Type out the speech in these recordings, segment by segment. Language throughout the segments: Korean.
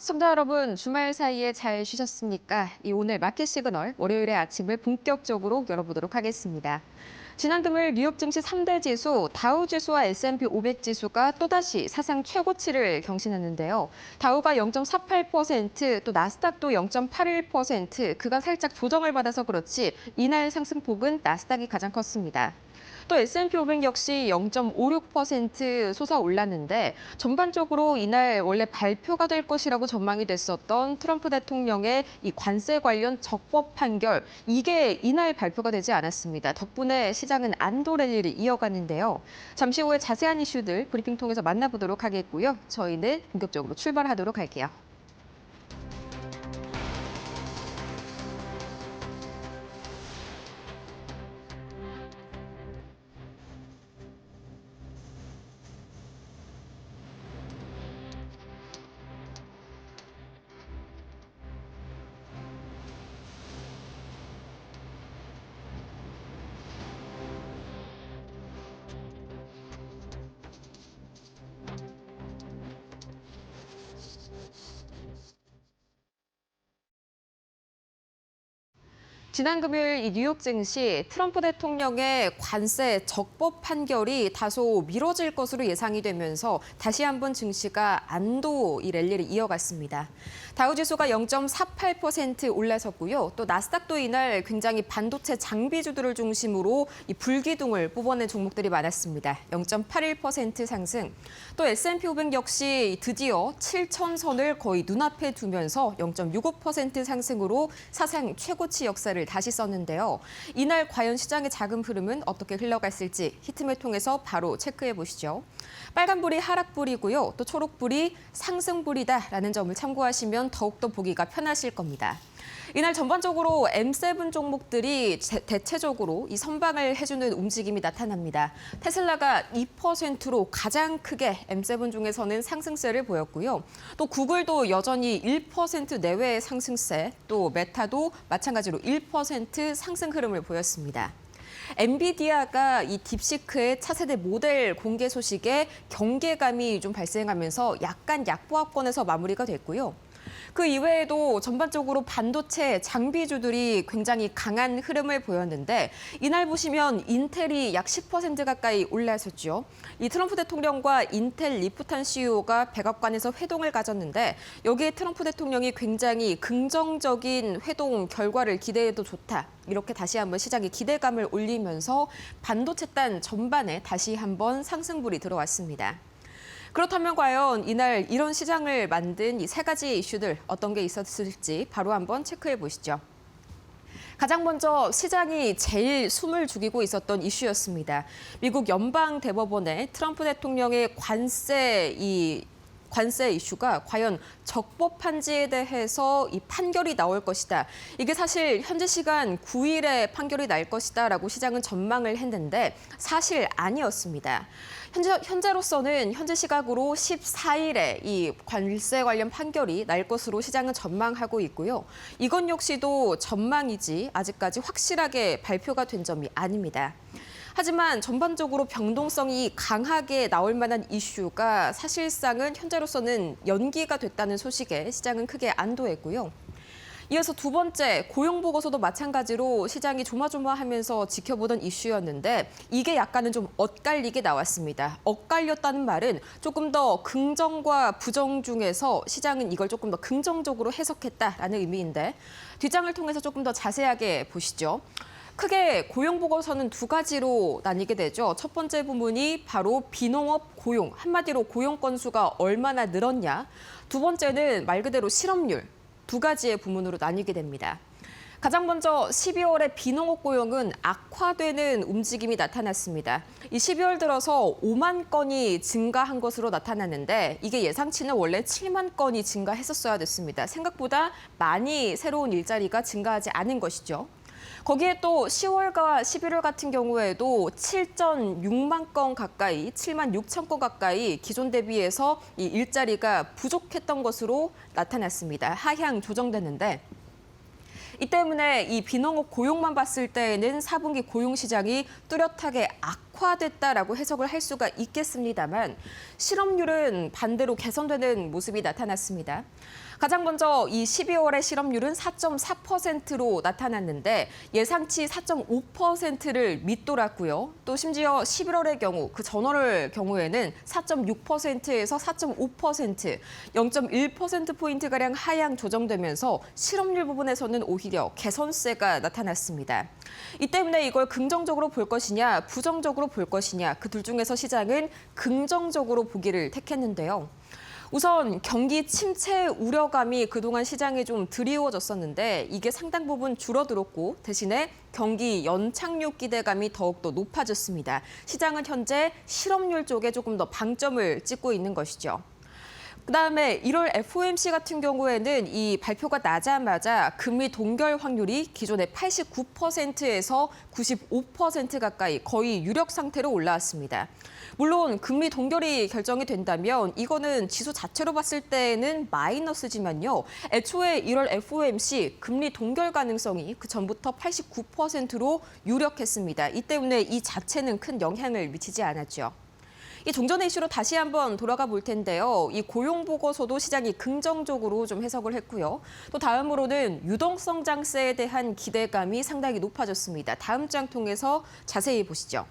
시청자 여러분, 주말 사이에 잘 쉬셨습니까? 오늘 마켓 시그널 월요일의 아침을 본격적으로 열어보도록 하겠습니다. 지난 금요일 뉴욕 증시 3대 지수, 다우 지수와 S&P 500 지수가 또다시 사상 최고치를 경신했는데요. 다우가 0.48%, 또 나스닥도 0.81%, 그간 살짝 조정을 받아서 그렇지 이날 상승폭은 나스닥이 가장 컸습니다. 또 S&P 500 역시 0.56% 솟아올랐는데 전반적으로 이날 원래 발표가 될 것이라고 전망이 됐었던 트럼프 대통령의 이 관세 관련 적법 판결, 이게 이날 발표가 되지 않았습니다. 덕분에 시장은 안도 랠리를 이어갔는데요. 잠시 후에 자세한 이슈들 브리핑 통해서 만나보도록 하겠고요. 저희는 본격적으로 출발하도록 할게요. 지난 금요일 이 뉴욕 증시 트럼프 대통령의 관세 적법 판결이 다소 미뤄질 것으로 예상이 되면서 다시 한번 증시가 안도 이 랠리를 이어갔습니다. 다우 지수가 0.48% 올라섰고요. 또 나스닥도 이날 굉장히 반도체 장비주들을 중심으로 이 불기둥을 뽑아낸 종목들이 많았습니다. 0.81% 상승. 또 S&P 500 역시 드디어 7,000선을 거의 눈앞에 두면서 0.65% 상승으로 사상 최고치 역사를 다시 썼는데요. 이날 과연 시장의 자금 흐름은 어떻게 흘러갔을지 히트맵 통해서 바로 체크해 보시죠. 빨간불이 하락불이고요. 또 초록불이 상승불이다라는 점을 참고하시면 더욱더 보기가 편하실 겁니다. 이날 전반적으로 M7 종목들이 대체적으로 이 선방을 해주는 움직임이 나타납니다. 테슬라가 2%로 가장 크게 M7 중에서는 상승세를 보였고요. 또 구글도 여전히 1% 내외의 상승세, 또 메타도 마찬가지로 1% 상승 흐름을 보였습니다. 엔비디아가 이 딥시크의 차세대 모델 공개 소식에 경계감이 좀 발생하면서 약간 약보합권에서 마무리가 됐고요. 그 이외에도 전반적으로 반도체 장비주들이 굉장히 강한 흐름을 보였는데 이날 보시면 인텔이 약 10% 가까이 올라섰죠. 이 트럼프 대통령과 인텔 리프탄 CEO가 백악관에서 회동을 가졌는데 여기에 트럼프 대통령이 굉장히 긍정적인 회동 결과를 기대해도 좋다. 이렇게 다시 한번 시장에 기대감을 올리면서 반도체단 전반에 다시 한번 상승불이 들어왔습니다. 그렇다면 과연 이날 이런 시장을 만든 이 세 가지 이슈들 어떤 게 있었을지 바로 한번 체크해 보시죠. 가장 먼저 시장이 제일 숨을 죽이고 있었던 이슈였습니다. 미국 연방대법원의 트럼프 대통령의 관세 이슈가 과연 적법한지에 대해서 이 판결이 나올 것이다. 이게 사실 현재 시간 9일에 판결이 날 것이다라고 시장은 전망을 했는데 사실 아니었습니다. 현재로서는 현재 시각으로 14일에 이 관세 관련 판결이 날 것으로 시장은 전망하고 있고요. 이건 역시도 전망이지 아직까지 확실하게 발표가 된 점이 아닙니다. 하지만 전반적으로 변동성이 강하게 나올 만한 이슈가 사실상은 현재로서는 연기가 됐다는 소식에 시장은 크게 안도했고요. 이어서 두 번째, 고용보고서도 마찬가지로 시장이 조마조마하면서 지켜보던 이슈였는데 이게 약간은 좀 엇갈리게 나왔습니다. 엇갈렸다는 말은 조금 더 긍정과 부정 중에서 시장은 이걸 조금 더 긍정적으로 해석했다라는 의미인데 뒷장을 통해서 조금 더 자세하게 보시죠. 크게 고용보고서는 두 가지로 나뉘게 되죠. 첫 번째 부분이 바로 비농업 고용, 한마디로 고용 건수가 얼마나 늘었냐. 두 번째는 말 그대로 실업률, 두 가지의 부문으로 나뉘게 됩니다. 가장 먼저 12월의 비농업 고용은 악화되는 움직임이 나타났습니다. 이 12월 들어서 5만 건이 증가한 것으로 나타났는데 이게 예상치는 원래 7만 건이 증가했었어야 됐습니다. 생각보다 많이 새로운 일자리가 증가하지 않은 것이죠. 거기에 또 10월과 11월 같은 경우에도 7.6만 건 가까이, 7만 6천 건 가까이 기존 대비해서 이 일자리가 부족했던 것으로 나타났습니다. 하향 조정됐는데 이 때문에 이 비농업 고용만 봤을 때에는 4분기 고용 시장이 뚜렷하게 악화됐다라고 해석을 할 수가 있겠습니다만 실업률은 반대로 개선되는 모습이 나타났습니다. 가장 먼저 이 12월의 실업률은 4.4%로 나타났는데 예상치 4.5%를 밑돌았고요. 또 심지어 11월의 경우 그 전월의 경우에는 4.6%에서 4.5%, 0.1%포인트가량 하향 조정되면서 실업률 부분에서는 오히려 개선세가 나타났습니다. 이 때문에 이걸 긍정적으로 볼 것이냐 부정적으로 볼 것이냐 그 둘 중에서 시장은 긍정적으로 보기를 택했는데요. 우선 경기 침체 우려감이 그동안 시장에 좀 드리워졌었는데 이게 상당 부분 줄어들었고 대신에 경기 연착륙 기대감이 더욱더 높아졌습니다. 시장은 현재 실업률 쪽에 조금 더 방점을 찍고 있는 것이죠. 그다음에 1월 FOMC 같은 경우에는 이 발표가 나자마자 금리 동결 확률이 기존의 89%에서 95% 가까이 거의 유력 상태로 올라왔습니다. 물론 금리 동결이 결정이 된다면 이거는 지수 자체로 봤을 때는 마이너스지만요. 애초에 1월 FOMC 금리 동결 가능성이 그 전부터 89%로 유력했습니다. 이 때문에 이 자체는 큰 영향을 미치지 않았죠. 이 종전의 이슈로 다시 한번 돌아가 볼 텐데요. 이 고용 보고서도 시장이 긍정적으로 좀 해석을 했고요. 또 다음으로는 유동성 장세에 대한 기대감이 상당히 높아졌습니다. 다음 장 통해서 자세히 보시죠.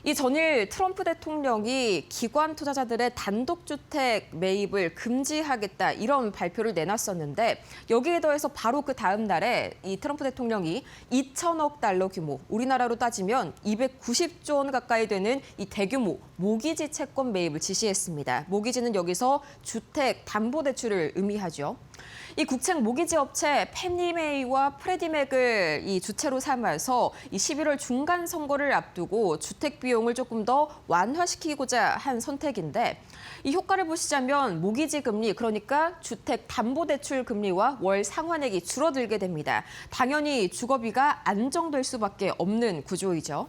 이 전일 트럼프 대통령이 기관 투자자들의 단독주택 매입을 금지하겠다 이런 발표를 내놨었는데 여기에 더해서 바로 그 다음 날에 이 트럼프 대통령이 2천억 달러 규모, 우리나라로 따지면 290조 원 가까이 되는 이 대규모 모기지 채권 매입을 지시했습니다. 모기지는 여기서 주택담보대출을 의미하죠. 이 국책 모기지 업체 팬니메이와 프레디맥을 이 주체로 삼아서 이 11월 중간 선거를 앞두고 주택 비용을 조금 더 완화시키고자 한 선택인데 이 효과를 보시자면 모기지 금리 그러니까 주택 담보대출 금리와 월 상환액이 줄어들게 됩니다. 당연히 주거비가 안정될 수밖에 없는 구조이죠.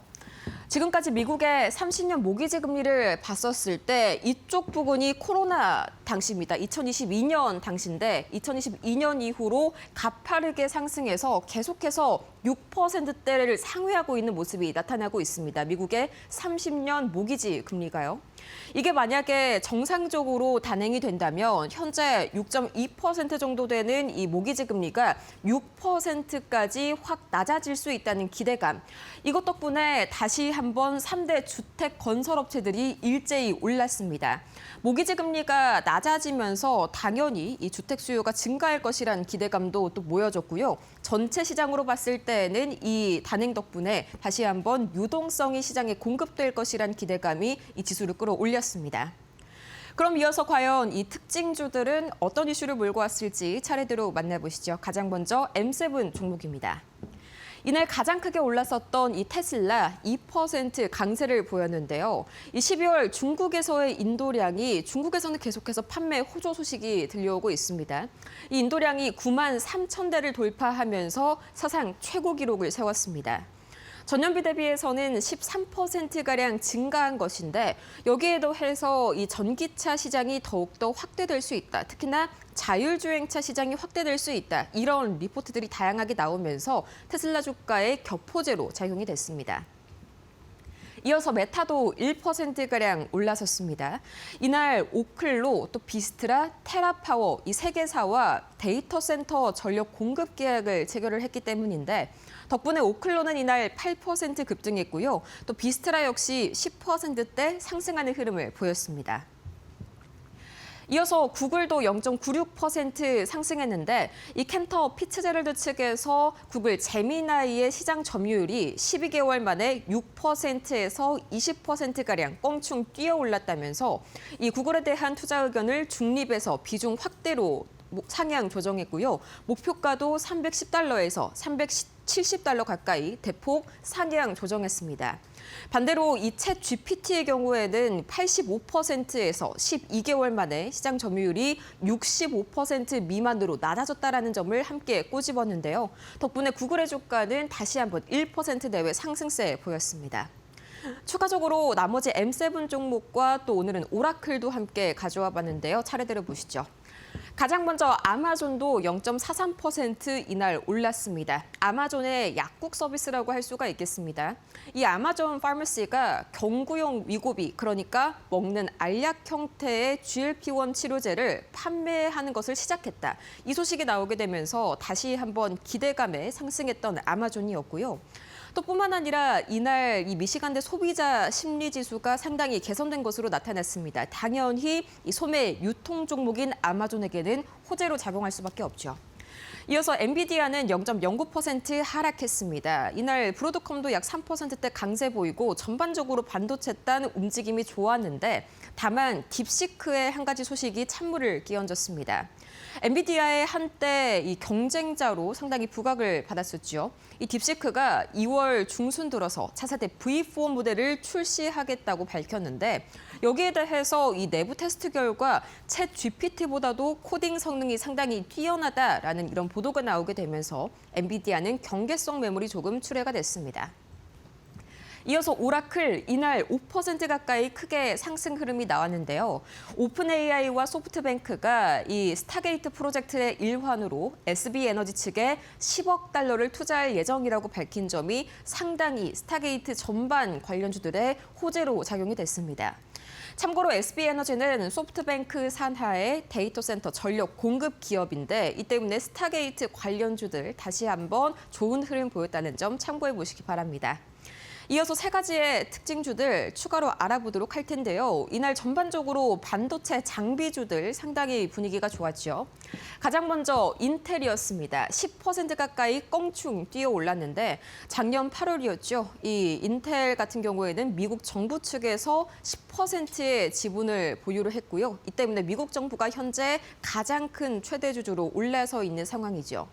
지금까지 미국의 30년 모기지 금리를 봤었을 때 이쪽 부분이 코로나 당시입니다. 2022년 당시인데 2022년 이후로 가파르게 상승해서 계속해서 6%대를 상회하고 있는 모습이 나타나고 있습니다. 미국의 30년 모기지 금리가요. 이게 만약에 정상적으로 단행이 된다면 현재 6.2% 정도 되는 이 모기지 금리가 6%까지 확 낮아질 수 있다는 기대감. 이것 덕분에 다시 한번 3대 주택 건설업체들이 일제히 올랐습니다. 모기지 금리가 낮아지면서 당연히 이 주택 수요가 증가할 것이라는 기대감도 또 모여졌고요. 전체 시장으로 봤을 때는 이 단행 덕분에 다시 한번 유동성이 시장에 공급될 것이라는 기대감이 이 지수를 끌어올렸습니다. 그럼 이어서 과연 이 특징주들은 어떤 이슈를 몰고 왔을지 차례대로 만나보시죠. 가장 먼저 M7 종목입니다. 이날 가장 크게 올랐었던 이 테슬라 2% 강세를 보였는데요. 이 12월 중국에서의 인도량이 중국에서는 계속해서 판매 호조 소식이 들려오고 있습니다. 이 인도량이 9만 3천 대를 돌파하면서 사상 최고 기록을 세웠습니다. 전년비 대비해서는 13%가량 증가한 것인데 여기에 더해서 이 전기차 시장이 더욱더 확대될 수 있다. 특히나 자율주행차 시장이 확대될 수 있다. 이런 리포트들이 다양하게 나오면서 테슬라 주가의 격포제로 작용이 됐습니다. 이어서 메타도 1%가량 올라섰습니다. 이날 오클로, 또 비스트라, 테라파워 이 세 개사와 데이터 센터 전력 공급 계약을 체결을 했기 때문인데 덕분에 오클로는 이날 8% 급등했고요. 또 비스트라 역시 10%대 상승하는 흐름을 보였습니다. 이어서 구글도 0.96% 상승했는데 이 캔터 피츠제럴드 측에서 구글 제미나이의 시장 점유율이 12개월 만에 6%에서 20%가량 껑충 뛰어 올랐다면서 이 구글에 대한 투자 의견을 중립에서 비중 확대로 상향 조정했고요. 목표가도 310달러에서 370달러 가까이 대폭 상향 조정했습니다. 반대로 이 챗 GPT의 경우에는 85%에서 12개월 만에 시장 점유율이 65% 미만으로 낮아졌다는 점을 함께 꼬집었는데요. 덕분에 구글의 주가는 다시 한번 1% 내외 상승세 보였습니다. 추가적으로 나머지 M7 종목과 또 오늘은 오라클도 함께 가져와 봤는데요. 차례대로 보시죠. 가장 먼저 아마존도 0.43% 이날 올랐습니다. 아마존의 약국 서비스라고 할 수가 있겠습니다. 이 아마존 파머시가 경구용 위고비, 그러니까 먹는 알약 형태의 GLP-1 치료제를 판매하는 것을 시작했다. 이 소식이 나오게 되면서 다시 한번 기대감에 상승했던 아마존이었고요. 또 뿐만 아니라 이날 이 미시간대 소비자 심리 지수가 상당히 개선된 것으로 나타났습니다. 당연히 이 소매 유통 종목인 아마존에게는 호재로 작용할 수밖에 없죠. 이어서 엔비디아는 0.09% 하락했습니다. 이날 브로드컴도 약 3%대 강세 보이고 전반적으로 반도체 단 움직임이 좋았는데 다만 딥시크의 한 가지 소식이 찬물을 끼얹었습니다. 엔비디아의 한때 이 경쟁자로 상당히 부각을 받았었죠. 이 딥시크가 2월 중순 들어서 차세대 V4 모델을 출시하겠다고 밝혔는데 여기에 대해서 이 내부 테스트 결과 챗 GPT보다도 코딩 성능이 상당히 뛰어나다라는 이런 보도가 나오게 되면서 엔비디아는 경계성 매물이 조금 출회가 됐습니다. 이어서 오라클 이날 5% 가까이 크게 상승 흐름이 나왔는데요. 오픈 AI와 소프트뱅크가 이 스타게이트 프로젝트의 일환으로 SB에너지 측에 10억 달러를 투자할 예정이라고 밝힌 점이 상당히 스타게이트 전반 관련주들의 호재로 작용이 됐습니다. 참고로 SB에너지는 소프트뱅크 산하의 데이터 센터 전력 공급 기업인데 이 때문에 스타게이트 관련주들 다시 한번 좋은 흐름 보였다는 점 참고해 보시기 바랍니다. 이어서 세 가지의 특징주들 추가로 알아보도록 할 텐데요. 이날 전반적으로 반도체 장비주들 상당히 분위기가 좋았죠. 가장 먼저 인텔이었습니다. 10% 가까이 껑충 뛰어 올랐는데 작년 8월이었죠. 이 인텔 같은 경우에는 미국 정부 측에서 10%의 지분을 보유를 했고요. 이 때문에 미국 정부가 현재 가장 큰 최대주주로 올라서 있는 상황이죠.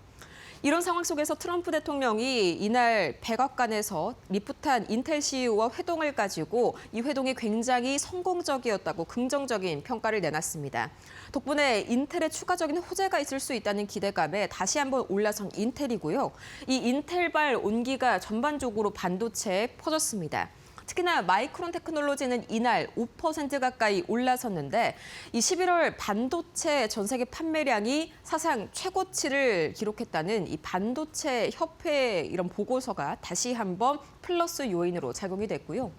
이런 상황 속에서 트럼프 대통령이 이날 백악관에서 리프탄 인텔 CEO와 회동을 가지고 이 회동이 굉장히 성공적이었다고 긍정적인 평가를 내놨습니다. 덕분에 인텔에 추가적인 호재가 있을 수 있다는 기대감에 다시 한번 올라선 인텔이고요. 이 인텔발 온기가 전반적으로 반도체에 퍼졌습니다. 특히나 마이크론 테크놀로지는 이날 5% 가까이 올라섰는데 이 11월 반도체 전 세계 판매량이 사상 최고치를 기록했다는 이 반도체 협회 이런 보고서가 다시 한번 플러스 요인으로 작용이 됐고요.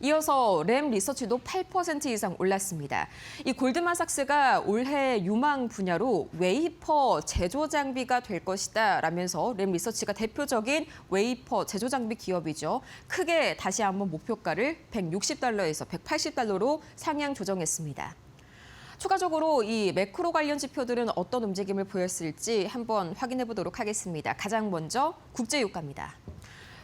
이어서 램 리서치도 8% 이상 올랐습니다. 이 골드만삭스가 올해 유망 분야로 웨이퍼 제조 장비가 될 것이다 라면서 램 리서치가 대표적인 웨이퍼 제조 장비 기업이죠. 크게 다시 한번 목표가를 160달러에서 180달러로 상향 조정했습니다. 추가적으로 이 매크로 관련 지표들은 어떤 움직임을 보였을지 한번 확인해 보도록 하겠습니다. 가장 먼저 국제유가입니다.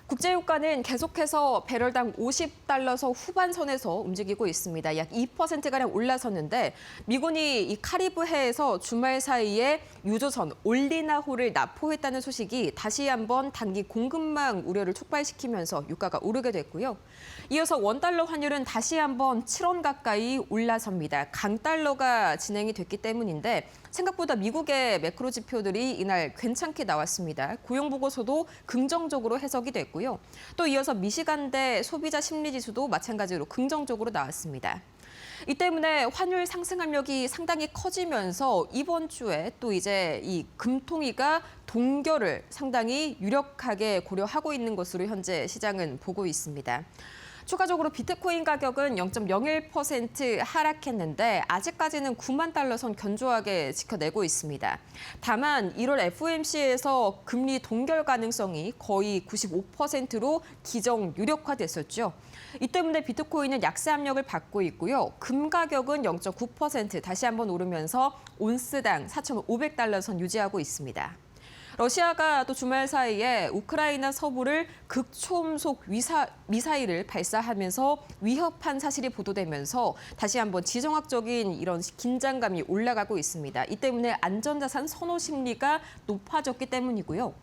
국제유가는 계속해서 배럴당 50달러서 후반선에서 움직이고 있습니다. 약 2%가량 올라섰는데 미군이 이 카리브해에서 주말 사이에 유조선 올리나호를 납포했다는 소식이 다시 한번 단기 공급망 우려를 촉발시키면서 유가가 오르게 됐고요. 이어서 원달러 환율은 다시 한번 7원 가까이 올라섭니다. 강달러가 진행이 됐기 때문인데 생각보다 미국의 매크로 지표들이 이날 괜찮게 나왔습니다. 고용보고서도 긍정적으로 해석이 됐고요. 또 이어서 미시간대 소비자 심리지수도 마찬가지로 긍정적으로 나왔습니다. 이 때문에 환율 상승 압력이 상당히 커지면서 이번 주에 또 이제 이 금통위가 동결을 상당히 유력하게 고려하고 있는 것으로 현재 시장은 보고 있습니다. 추가적으로 비트코인 가격은 0.01% 하락했는데 아직까지는 9만 달러 선 견조하게 지켜내고 있습니다. 다만 1월 FOMC에서 금리 동결 가능성이 거의 95%로 기정 유력화됐었죠. 이 때문에 비트코인은 약세 압력을 받고 있고요. 금 가격은 0.9% 다시 한번 오르면서 온스당 4,500달러 선 유지하고 있습니다. 러시아가 또 주말 사이에 우크라이나 서부를 극초음속 미사일을 발사하면서 위협한 사실이 보도되면서 다시 한번 지정학적인 이런 긴장감이 올라가고 있습니다. 이 때문에 안전자산 선호 심리가 높아졌기 때문이고요.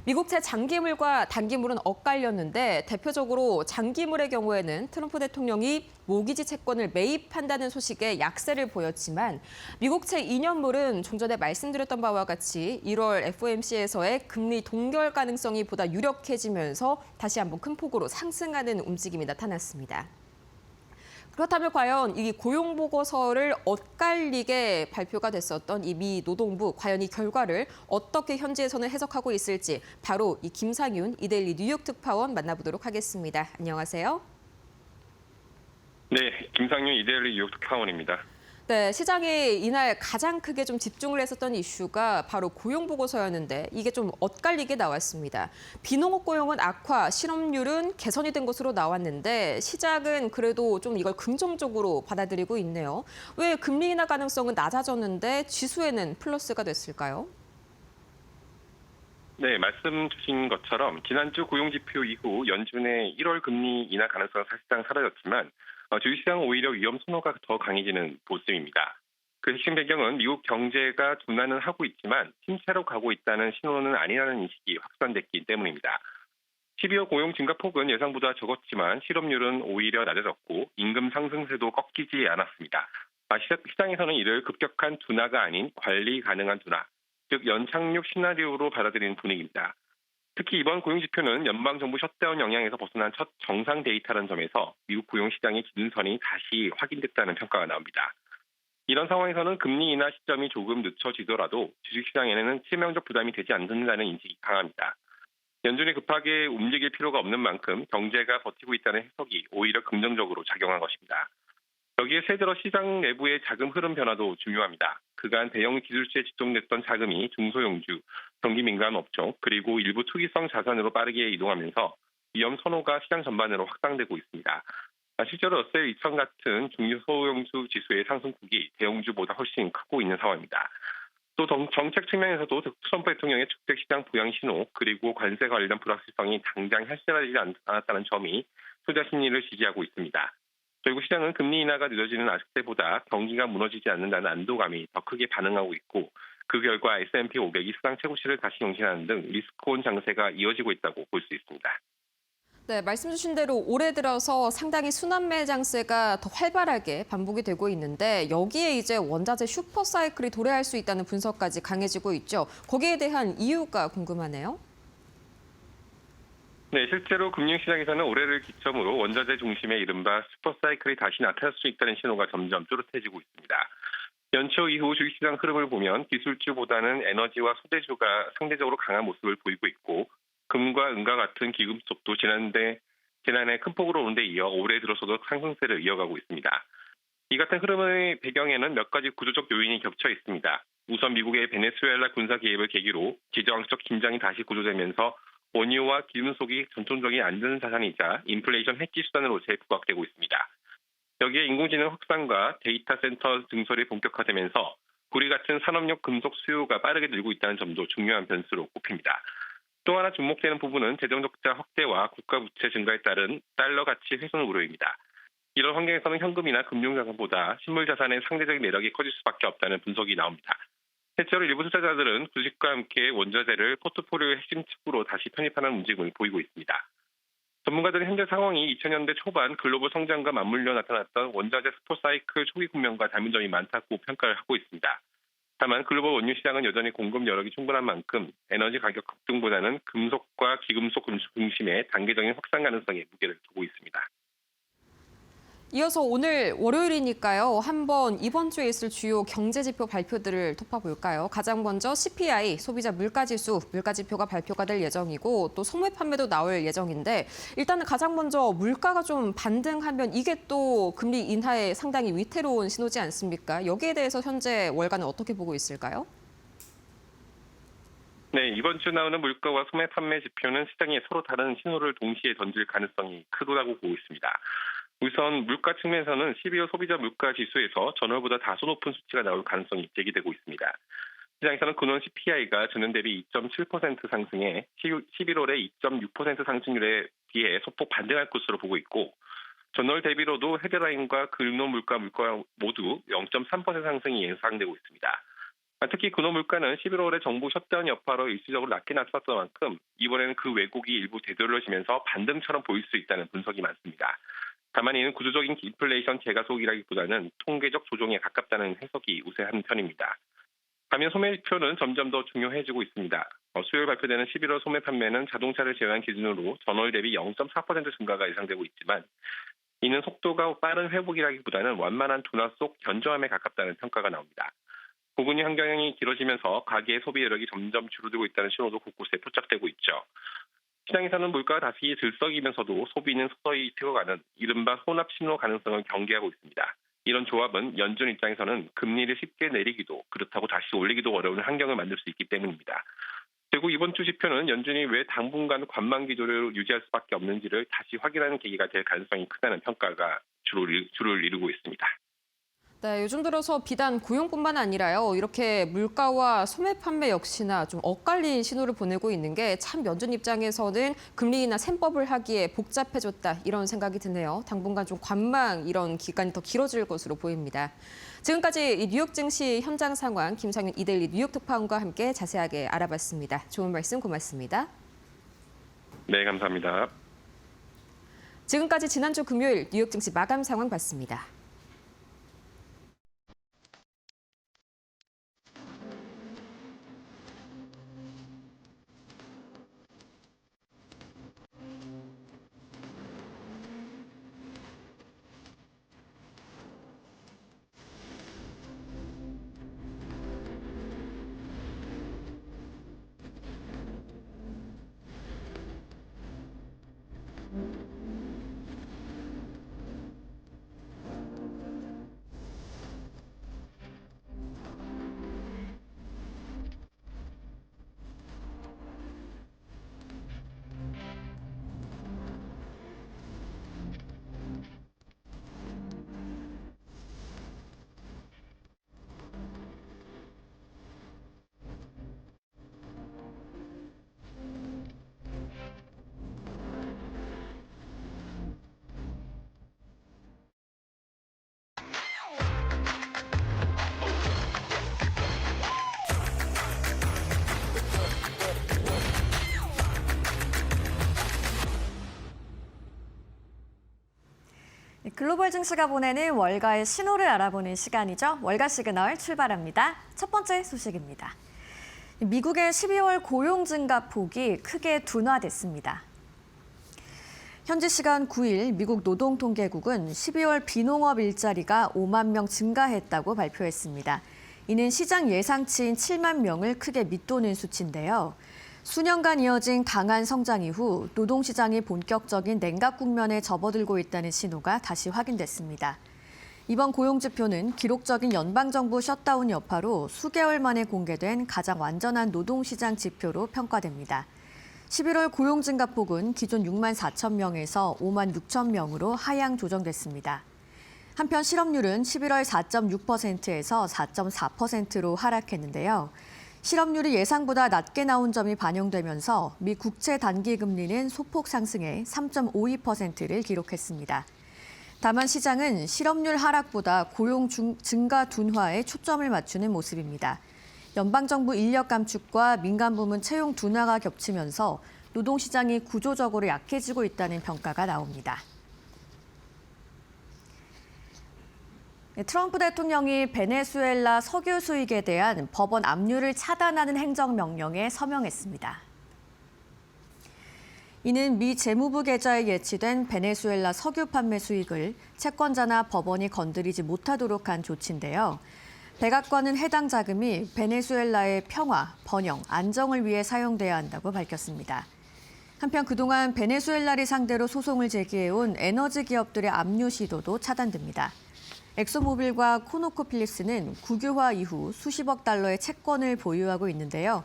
미국채 장기물과 단기물은 엇갈렸는데 대표적으로 장기물의 경우에는 트럼프 대통령이 모기지 채권을 매입한다는 소식에 약세를 보였지만 미국채 2년물은 좀 전에 말씀드렸던 바와 같이 1월 FOMC에서의 금리 동결 가능성이 보다 유력해지면서 다시 한번 큰 폭으로 상승하는 움직임이 나타났습니다. 그렇다면 과연 이 고용 보고서를 엇갈리게 발표가 됐었던 이 미 노동부 과연 이 결과를 어떻게 현지에서는 해석하고 있을지 바로 이 김상윤 이데일리 뉴욕 특파원 만나보도록 하겠습니다. 안녕하세요. 네, 김상윤 이데일리 뉴욕 특파원입니다. 네, 시장이 이날 가장 크게 좀 집중을 했었던 이슈가 바로 고용 보고서였는데 이게 좀 엇갈리게 나왔습니다. 비농업 고용은 악화, 실업률은 개선이 된 것으로 나왔는데 시장은 그래도 좀 이걸 긍정적으로 받아들이고 있네요. 왜 금리 인하 가능성은 낮아졌는데 지수에는 플러스가 됐을까요? 네, 말씀 주신 것처럼 지난주 고용지표 이후 연준의 1월 금리 인하 가능성은 사실상 사라졌지만 주식시장은 오히려 위험 신호가 더 강해지는 모습입니다. 그 핵심 배경은 미국 경제가 둔화는 하고 있지만 침체로 가고 있다는 신호는 아니라는 인식이 확산됐기 때문입니다. 12월 고용 증가폭은 예상보다 적었지만 실업률은 오히려 낮아졌고 임금 상승세도 꺾이지 않았습니다. 시장에서는 이를 급격한 둔화가 아닌 관리 가능한 둔화, 즉 연착륙 시나리오로 받아들이는 분위기입니다. 특히 이번 고용지표는 연방정부 셧다운 영향에서 벗어난 첫 정상 데이터라는 점에서 미국 고용시장의 기준선이 다시 확인됐다는 평가가 나옵니다. 이런 상황에서는 금리 인하 시점이 조금 늦춰지더라도 주식시장에는 치명적 부담이 되지 않는다는 인식이 강합니다. 연준이 급하게 움직일 필요가 없는 만큼 경제가 버티고 있다는 해석이 오히려 긍정적으로 작용한 것입니다. 여기에 새들어 시장 내부의 자금 흐름 변화도 중요합니다. 그간 대형 기술주에 집중됐던 자금이 중소형주, 경기 민감 업종, 그리고 일부 투기성 자산으로 빠르게 이동하면서 위험 선호가 시장 전반으로 확산되고 있습니다. 실제로 러셀 2000 같은 중소형주 지수의 상승폭이 대형주보다 훨씬 크고 있는 상황입니다. 또 정책 측면에서도 트럼프 대통령의 주택시장 부양 신호 그리고 관세 관련 불확실성이 당장 현실화되지 않았다는 점이 투자 심리를 지지하고 있습니다. 결국 시장은 금리 인하가 늦어지는 아직때보다 경기가 무너지지 않는다는 안도감이 더 크게 반응하고 있고 그 결과 S&P 500이 시장 최고치를 다시 경신하는 등 리스크온 장세가 이어지고 있다고 볼 수 있습니다. 네, 말씀 주신 대로 올해 들어서 상당히 순환매 장세가 더 활발하게 반복이 되고 있는데 여기에 이제 원자재 슈퍼사이클이 도래할 수 있다는 분석까지 강해지고 있죠. 거기에 대한 이유가 궁금하네요. 네, 실제로 금융시장에서는 올해를 기점으로 원자재 중심의 이른바 슈퍼사이클이 다시 나타날 수 있다는 신호가 점점 뚜렷해지고 있습니다. 연초 이후 주식시장 흐름을 보면 기술주보다는 에너지와 소재주가 상대적으로 강한 모습을 보이고 있고 금과 은과 같은 기금속도 지난해 큰 폭으로 오른 데 이어 올해 들어서도 상승세를 이어가고 있습니다. 이 같은 흐름의 배경에는 몇 가지 구조적 요인이 겹쳐 있습니다. 우선 미국의 베네수엘라 군사 개입을 계기로 지정학적 긴장이 다시 고조되면서 원유와 기름속이 전통적인 안전 자산이자 인플레이션 해지 수단으로 재부각되고 있습니다. 여기에 인공지능 확산과 데이터 센터 증설이 본격화되면서 구리 같은 산업용 금속 수요가 빠르게 늘고 있다는 점도 중요한 변수로 꼽힙니다. 또 하나 주목되는 부분은 재정 적자 확대와 국가 부채 증가에 따른 달러 가치 훼손 우려입니다. 이런 환경에서는 현금이나 금융자산보다 실물자산의 상대적인 매력이 커질 수밖에 없다는 분석이 나옵니다. 실제로 일부 투자자들은 주식과 함께 원자재를 포트폴리오의 핵심 축으로 다시 편입하는 움직임을 보이고 있습니다. 전문가들은 현재 상황이 2000년대 초반 글로벌 성장과 맞물려 나타났던 원자재 슈퍼사이클 초기 국면과 닮은 점이 많다고 평가를 하고 있습니다. 다만 글로벌 원유 시장은 여전히 공급 여력이 충분한 만큼 에너지 가격 급등보다는 금속과 기금속 중심의 단계적인 확산 가능성에 무게를 두고 있습니다. 이어서 오늘 월요일이니까요. 한번 이번 주에 있을 주요 경제지표 발표들을 톱어볼까요? 가장 먼저 CPI, 소비자 물가지수, 물가지표가 발표가 될 예정이고 또 소매 판매도 나올 예정인데 일단은 가장 먼저 물가가 좀 반등하면 이게 또 금리 인하에 상당히 위태로운 신호지 않습니까? 여기에 대해서 현재 월가는 어떻게 보고 있을까요? 네, 이번 주 나오는 물가와 소매 판매 지표는 시장에 서로 다른 신호를 동시에 던질 가능성이 크다고 보고 있습니다. 우선 물가 측면에서는 12월 소비자 물가 지수에서 전월보다 다소 높은 수치가 나올 가능성이 제기되고 있습니다. 시장에서는 근원 CPI가 전년 대비 2.7% 상승해 11월에 2.6% 상승률에 비해 소폭 반등할 것으로 보고 있고 전월 대비로도 헤드라인과 근원 물가 모두 0.3% 상승이 예상되고 있습니다. 특히 근호 물가는 11월에 정부 셧다운 여파로 일시적으로 낮게 나타났던 만큼 이번에는 그 왜곡이 일부 되돌려지면서 반등처럼 보일 수 있다는 분석이 많습니다. 다만 이는 구조적인 인플레이션 재가속이라기보다는 통계적 조정에 가깝다는 해석이 우세한 편입니다. 반면 소매표는 점점 더 중요해지고 있습니다. 수요일 발표되는 11월 소매 판매는 자동차를 제외한 기준으로 전월 대비 0.4% 증가가 예상되고 있지만 이는 속도가 빠른 회복이라기보다는 완만한 둔화 속 견조함에 가깝다는 평가가 나옵니다. 고금리 환경이 길어지면서 가계의 소비 여력이 점점 줄어들고 있다는 신호도 곳곳에 포착되고 있죠. 시장에서는 물가가 다시 들썩이면서도 소비는 서서히 식어가는 이른바 혼합 신호 가능성을 경계하고 있습니다. 이런 조합은 연준 입장에서는 금리를 쉽게 내리기도 그렇다고 다시 올리기도 어려운 환경을 만들 수 있기 때문입니다. 결국 이번 주 지표는 연준이 왜 당분간 관망 기조를 유지할 수밖에 없는지를 다시 확인하는 계기가 될 가능성이 크다는 평가가 주를 이루고 있습니다. 네, 요즘 들어서 비단 고용뿐만 아니라요. 이렇게 물가와 소매 판매 역시나 좀 엇갈린 신호를 보내고 있는 게 참 연준 입장에서는 금리 인하 셈법을 하기에 복잡해졌다 이런 생각이 드네요. 당분간 좀 관망 이런 기간이 더 길어질 것으로 보입니다. 지금까지 이 뉴욕 증시 현장 상황 김상윤 이데일리 뉴욕 특파원과 함께 자세하게 알아봤습니다. 좋은 말씀 고맙습니다. 네, 감사합니다. 지금까지 지난주 금요일 뉴욕 증시 마감 상황 봤습니다. 글로벌 증시가 보내는 월가의 신호를 알아보는 시간이죠. 월가 시그널 출발합니다. 첫 번째 소식입니다. 미국의 12월 고용 증가 폭이 크게 둔화됐습니다. 현지 시간 9일 미국 노동통계국은 12월 비농업 일자리가 5만 명 증가했다고 발표했습니다. 이는 시장 예상치인 7만 명을 크게 밑도는 수치인데요. 수년간 이어진 강한 성장 이후 노동시장이 본격적인 냉각 국면에 접어들고 있다는 신호가 다시 확인됐습니다. 이번 고용지표는 기록적인 연방정부 셧다운 여파로 수개월 만에 공개된 가장 완전한 노동시장 지표로 평가됩니다. 11월 고용 증가폭은 기존 6만 4천 명에서 5만 6천 명으로 하향 조정됐습니다. 한편 실업률은 11월 4.6%에서 4.4%로 하락했는데요. 실업률이 예상보다 낮게 나온 점이 반영되면서 미 국채 단기 금리는 소폭 상승해 3.52%를 기록했습니다. 다만 시장은 실업률 하락보다 고용 증가 둔화에 초점을 맞추는 모습입니다. 연방정부 인력 감축과 민간 부문 채용 둔화가 겹치면서 노동시장이 구조적으로 약해지고 있다는 평가가 나옵니다. 트럼프 대통령이 베네수엘라 석유 수익에 대한 법원 압류를 차단하는 행정명령에 서명했습니다. 이는 미 재무부 계좌에 예치된 베네수엘라 석유 판매 수익을 채권자나 법원이 건드리지 못하도록 한 조치인데요. 백악관은 해당 자금이 베네수엘라의 평화, 번영, 안정을 위해 사용돼야 한다고 밝혔습니다. 한편 그동안 베네수엘라를 상대로 소송을 제기해온 에너지 기업들의 압류 시도도 차단됩니다. 엑소모빌과 코노코필립스는 국유화 이후 수십억 달러의 채권을 보유하고 있는데요.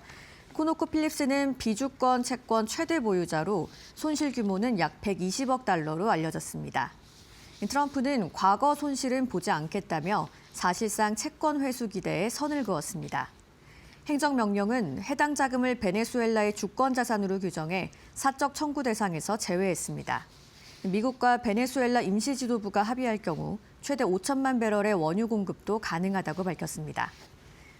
코노코필립스는 비주권 채권 최대 보유자로 손실 규모는 약 120억 달러로 알려졌습니다. 트럼프는 과거 손실은 보지 않겠다며 사실상 채권 회수 기대에 선을 그었습니다. 행정명령은 해당 자금을 베네수엘라의 주권 자산으로 규정해 사적 청구 대상에서 제외했습니다. 미국과 베네수엘라 임시지도부가 합의할 경우 최대 5천만 배럴의 원유 공급도 가능하다고 밝혔습니다.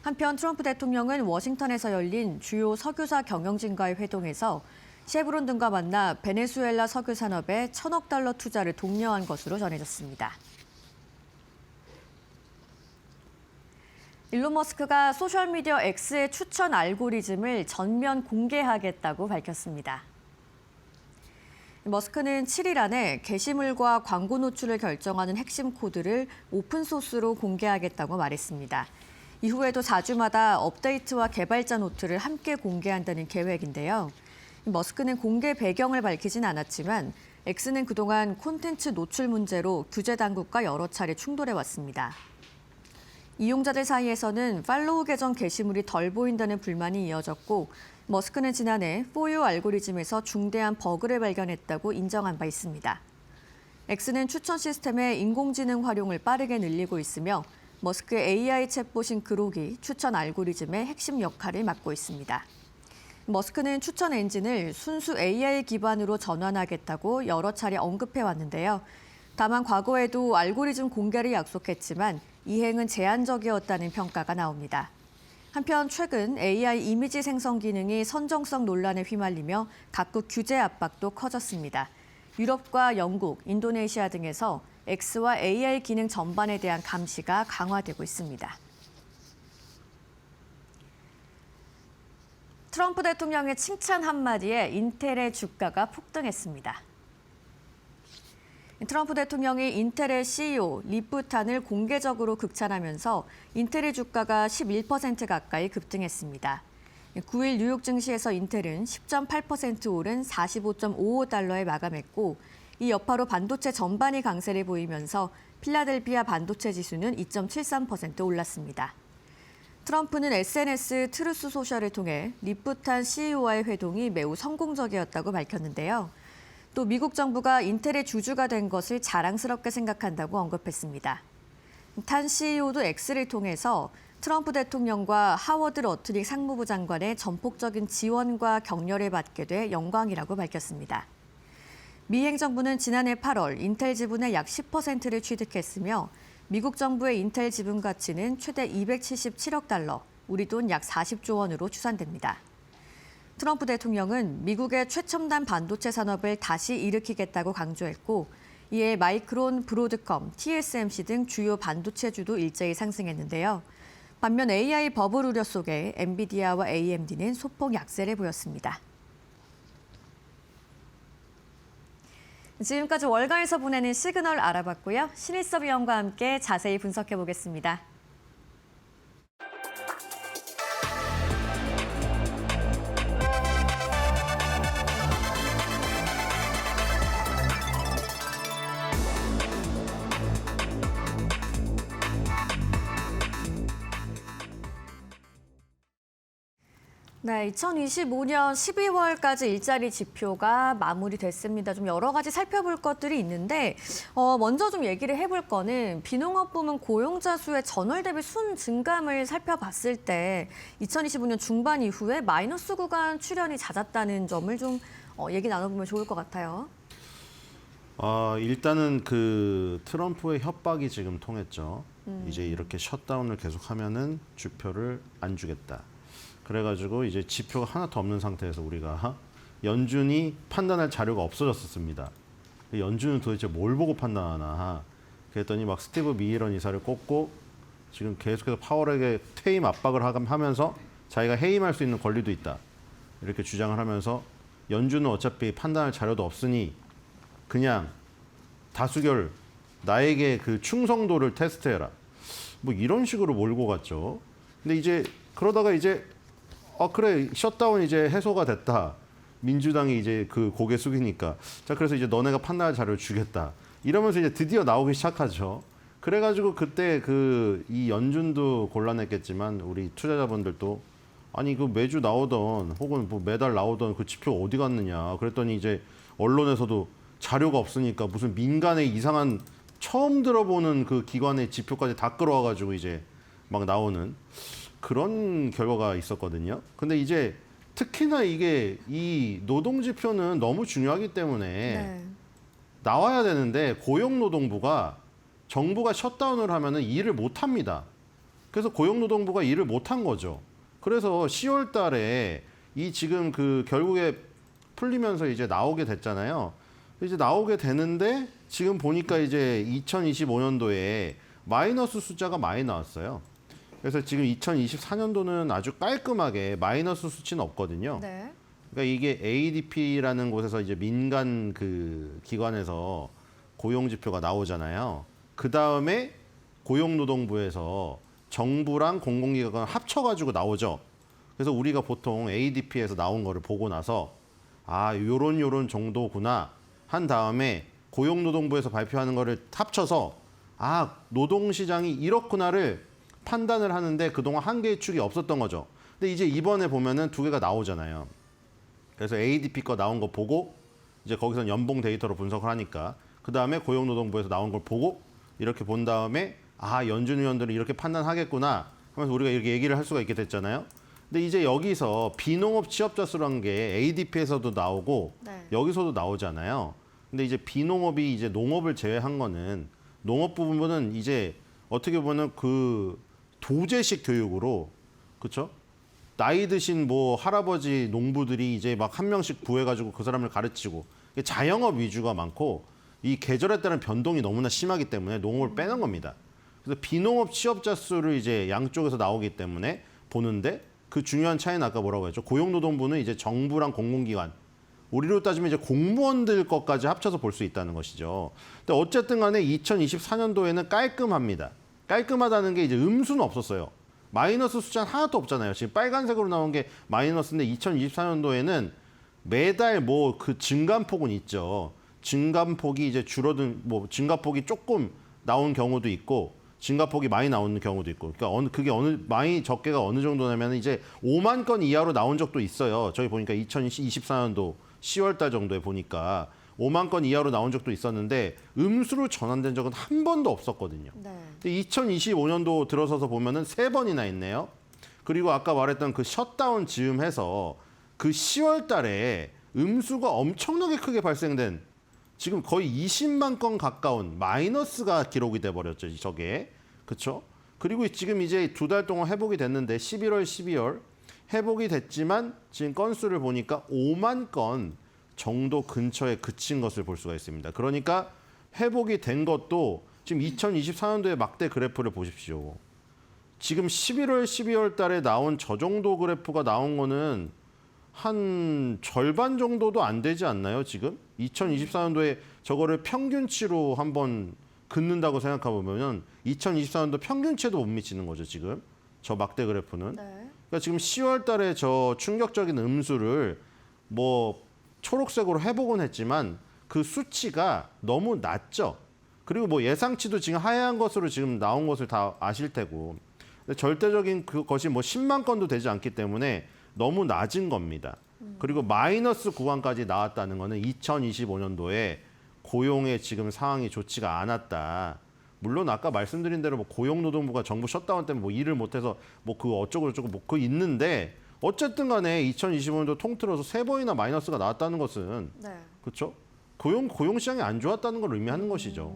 한편 트럼프 대통령은 워싱턴에서 열린 주요 석유사 경영진과의 회동에서 셰브론 등과 만나 베네수엘라 석유 산업에 1,000억 달러 투자를 독려한 것으로 전해졌습니다. 일론 머스크가 소셜미디어 X의 추천 알고리즘을 전면 공개하겠다고 밝혔습니다. 머스크는 7일 안에 게시물과 광고 노출을 결정하는 핵심 코드를 오픈소스로 공개하겠다고 말했습니다. 이후에도 4주마다 업데이트와 개발자 노트를 함께 공개한다는 계획인데요. 머스크는 공개 배경을 밝히진 않았지만 X는 그동안 콘텐츠 노출 문제로 규제 당국과 여러 차례 충돌해왔습니다. 이용자들 사이에서는 팔로우 계정 게시물이 덜 보인다는 불만이 이어졌고 머스크는 지난해 For You 알고리즘에서 중대한 버그를 발견했다고 인정한 바 있습니다. X는 추천 시스템의 인공지능 활용을 빠르게 늘리고 있으며 머스크의 AI 챗봇인 그록이 추천 알고리즘의 핵심 역할을 맡고 있습니다. 머스크는 추천 엔진을 순수 AI 기반으로 전환하겠다고 여러 차례 언급해왔는데요. 다만 과거에도 알고리즘 공개를 약속했지만 이행은 제한적이었다는 평가가 나옵니다. 한편 최근 AI 이미지 생성 기능이 선정성 논란에 휘말리며 각국 규제 압박도 커졌습니다. 유럽과 영국, 인도네시아 등에서 X와 AI 기능 전반에 대한 감시가 강화되고 있습니다. 트럼프 대통령의 칭찬 한마디에 인텔의 주가가 폭등했습니다. 트럼프 대통령이 인텔의 CEO 리프탄을 공개적으로 극찬하면서 인텔의 주가가 11% 가까이 급등했습니다. 9일 뉴욕 증시에서 인텔은 10.8% 오른 45.55달러에 마감했고 이 여파로 반도체 전반이 강세를 보이면서 필라델피아 반도체 지수는 2.73% 올랐습니다. 트럼프는 SNS 트루스 소셜을 통해 리프탄 CEO와의 회동이 매우 성공적이었다고 밝혔는데요. 또 미국 정부가 인텔의 주주가 된 것을 자랑스럽게 생각한다고 언급했습니다. 탄 CEO도 X를 통해서 트럼프 대통령과 하워드 러트릭 상무부 장관의 전폭적인 지원과 격려를 받게 돼 영광이라고 밝혔습니다. 미 행정부는 지난해 8월 인텔 지분의 약 10%를 취득했으며 미국 정부의 인텔 지분 가치는 최대 277억 달러, 우리 돈 약 40조 원으로 추산됩니다. 트럼프 대통령은 미국의 최첨단 반도체 산업을 다시 일으키겠다고 강조했고 이에 마이크론, 브로드컴, TSMC 등 주요 반도체주도 일제히 상승했는데요. 반면 AI 버블 우려 속에 엔비디아와 AMD는 소폭 약세를 보였습니다. 지금까지 월가에서 보내는 시그널 알아봤고요. 신일섭 위원과 함께 자세히 분석해 보겠습니다. 네, 2025년 12월까지 일자리 지표가 마무리됐습니다. 좀 여러 가지 살펴볼 것들이 있는데 먼저 좀 얘기를 해볼 거는 비농업 부문 고용자 수의 전월 대비 순 증감을 살펴봤을 때 2025년 중반 이후에 마이너스 구간 출현이 잦았다는 점을 좀 얘기 나눠보면 좋을 것 같아요. 일단은 그 트럼프의 협박이 지금 통했죠. 이제 이렇게 셧다운을 계속하면은 주표를 안 주겠다. 그래가지고 이제 지표가 하나도 없는 상태에서 우리가 연준이 판단할 자료가 없어졌었습니다. 연준은 도대체 뭘 보고 판단하나. 그랬더니 막 스티브 미일런 이사를 꼽고 지금 계속해서 파월에게 퇴임 압박을 하면서 자기가 해임할 수 있는 권리도 있다. 이렇게 주장을 하면서 연준은 어차피 판단할 자료도 없으니 그냥 다수결 나에게 그 충성도를 테스트해라. 뭐 이런 식으로 몰고 갔죠. 근데 이제 그러다가 이제 그래 셧다운 이제 해소가 됐다. 민주당이 이제 그 고개 숙이니까 자 그래서 이제 너네가 판단할 자료를 주겠다. 이러면서 이제 드디어 나오기 시작하죠. 그래가지고 그때 그 이 연준도 곤란했겠지만 우리 투자자분들도 아니 그 매주 나오던 혹은 뭐 매달 나오던 그 지표 어디 갔느냐. 그랬더니 이제 언론에서도 자료가 없으니까 무슨 민간의 이상한 처음 들어보는 그 기관의 지표까지 다 끌어와가지고 이제 막 나오는 그런 결과가 있었거든요. 근데 이제 특히나 이게 이 노동 지표는 너무 중요하기 때문에 나와야 되는데 고용노동부가 정부가 셧다운을 하면은 일을 못 합니다. 그래서 고용노동부가 일을 못한 거죠. 그래서 10월 달에 이 지금 그 결국에 풀리면서 이제 나오게 됐잖아요. 이제 나오게 되는데 지금 보니까 이제 2025년도에 마이너스 숫자가 많이 나왔어요. 그래서 지금 2024년도는 아주 깔끔하게 마이너스 수치는 없거든요. 네. 그러니까 이게 ADP라는 곳에서 이제 민간 그 기관에서 고용 지표가 나오잖아요. 그 다음에 고용노동부에서 정부랑 공공기관 합쳐가지고 나오죠. 그래서 우리가 보통 ADP에서 나온 거를 보고 나서 아, 요런 정도구나 한 다음에 고용노동부에서 발표하는 거를 합쳐서 아, 노동시장이 이렇구나를 판단을 하는데 그동안 한 개의 축이 없었던 거죠. 근데 이제 이번에 보면은 두 개가 나오잖아요. 그래서 ADP 거 나온 거 보고 이제 거기서 연봉 데이터로 분석을 하니까 그 다음에 고용노동부에서 나온 걸 보고 이렇게 본 다음에 아, 연준 위원들은 이렇게 판단하겠구나 하면서 우리가 이렇게 얘기를 할 수가 있게 됐잖아요. 근데 이제 여기서 비농업 취업자 수라는 게 ADP에서도 나오고 네. 여기서도 나오잖아요. 근데 이제 비농업이 이제 농업을 제외한 거는 농업 부분은 이제 어떻게 보면 그 도제식 교육으로 그렇죠? 나이 드신 뭐 할아버지 농부들이 이제 막 한 명씩 구해가지고 그 사람을 가르치고 자영업 위주가 많고 이 계절에 따른 변동이 너무나 심하기 때문에 농업을 빼는 겁니다. 그래서 비농업 취업자 수를 이제 양쪽에서 나오기 때문에 보는데 그 중요한 차이는 아까 뭐라고 했죠? 고용노동부는 이제 정부랑 공공기관 우리로 따지면 이제 공무원들 것까지 합쳐서 볼 수 있다는 것이죠. 근데 어쨌든 간에 2024년도에는 깔끔합니다. 깔끔하다는 게 이제 음수는 없었어요. 마이너스 숫자는 하나도 없잖아요. 지금 빨간색으로 나온 게 마이너스인데 2024년도에는 매달 뭐 그 증감폭은 있죠. 증감폭이 이제 줄어든 뭐 증가폭이 조금 나온 경우도 있고 증가폭이 많이 나오는 경우도 있고. 그러니까 그게 많이 적게가 어느 정도냐면 이제 5만 건 이하로 나온 적도 있어요. 저희 보니까 2024년도 10월 달 정도에 보니까 5만 건 이하로 나온 적도 있었는데 음수로 전환된 적은 한 번도 없었거든요. 네. 근데 2025년도 들어서서 보면은 3번이나 있네요. 그리고 아까 말했던 그 셧다운 즈음해서 그 10월 달에 음수가 엄청나게 크게 발생된 지금 거의 20만 건 가까운 마이너스가 기록이 돼 버렸죠. 저게. 그렇죠? 그리고 지금 이제 2달 동안 회복이 됐는데 11월, 12월 회복이 됐지만 지금 건수를 보니까 5만 건 정도 근처에 그친 것을 볼 수가 있습니다. 그러니까 회복이 된 것도 지금 2024년도의 막대 그래프를 보십시오. 지금 11월, 12월 달에 나온 저 정도 그래프가 나온 거는 한 절반 정도도 안 되지 않나요, 지금? 2024년도에 저거를 평균치로 한번 긋는다고 생각해보면 2024년도 평균치에도 못 미치는 거죠, 지금. 저 막대 그래프는. 네. 그러니까 지금 10월 달에 저 충격적인 음수를 뭐 초록색으로 회복은 했지만 그 수치가 너무 낮죠. 그리고 뭐 예상치도 지금 하향 것으로 지금 나온 것을 다 아실 테고. 근데 절대적인 그것이 뭐 10만 건도 되지 않기 때문에 너무 낮은 겁니다. 그리고 마이너스 구간까지 나왔다는 거는 2025년도에 고용의 지금 상황이 좋지가 않았다. 물론 아까 말씀드린 대로 뭐 고용노동부가 정부 셧다운 때문에 뭐 일을 못해서 뭐 그 어쩌고 저쩌고 뭐 그 있는데 어쨌든 간에 2025년도 통틀어서 3번이나 마이너스가 나왔다는 것은 네. 그렇죠? 고용 시장이 안 좋았다는 걸 의미하는 것이죠.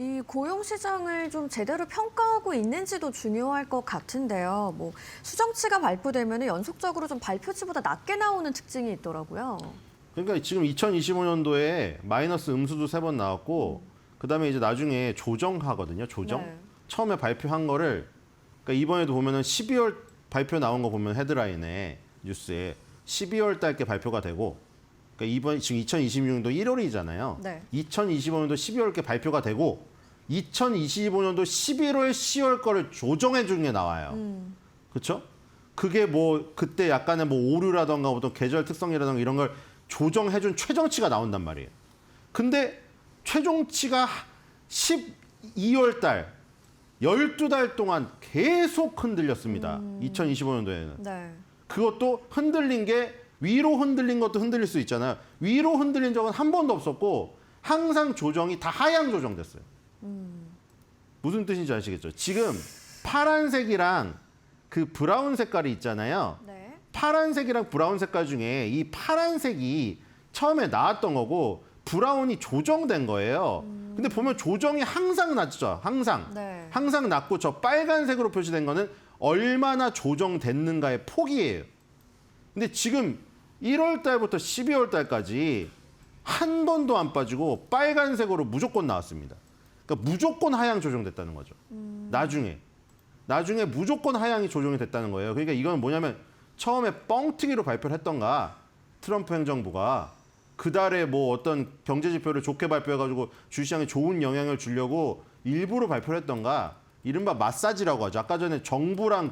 이 고용 시장을 좀 제대로 평가하고 있는지도 중요할 것 같은데요. 뭐 수정치가 발표되면 연속적으로 좀 발표치보다 낮게 나오는 특징이 있더라고요. 그러니까 지금 2025년도에 마이너스 음수도 3번 나왔고 그다음에 이제 나중에 조정하거든요. 조정. 네. 처음에 발표한 거를 그러니까 이번에도 보면은 12월 발표 나온 거 보면 헤드라인에 뉴스에 12월 달께 발표가 되고 그러니까 이번 지금 2026년도 1월이잖아요. 네. 2025년도 12월께 발표가 되고 2025년도 11월, 10월 거를 조정해 주는 게 나와요. 그렇죠? 그게 뭐 그때 약간의 뭐 오류라던가 어떤 계절 특성이라던가 이런 걸 조정해 준 최종치가 나온단 말이에요. 근데 최종치가 12월 달 12달 동안 계속 흔들렸습니다. 2025년도에는. 네. 그것도 흔들린 게 위로 흔들린 것도 흔들릴 수 있잖아요. 위로 흔들린 적은 한 번도 없었고 항상 조정이 다 하향 조정됐어요. 무슨 뜻인지 아시겠죠? 지금 파란색이랑 그 브라운 색깔이 있잖아요. 네. 파란색이랑 브라운 색깔 중에 이 파란색이 처음에 나왔던 거고 브라운이 조정된 거예요. 근데 보면 조정이 항상 낮죠. 항상. 네. 항상 낮고 저 빨간색으로 표시된 거는 얼마나 조정됐는가의 폭이에요. 근데 지금 1월 달부터 12월 달까지 한 번도 안 빠지고 빨간색으로 무조건 나왔습니다. 그러니까 무조건 하향 조정됐다는 거죠. 나중에 무조건 하향이 조정이 됐다는 거예요. 그러니까 이건 뭐냐면 처음에 뻥튀기로 발표를 했던가 트럼프 행정부가 그달에 뭐 어떤 경제 지표를 좋게 발표해가지고 주시장에 좋은 영향을 주려고 일부러 발표를 했던가 이른바 마사지라고 하죠. 아까 전에 정부랑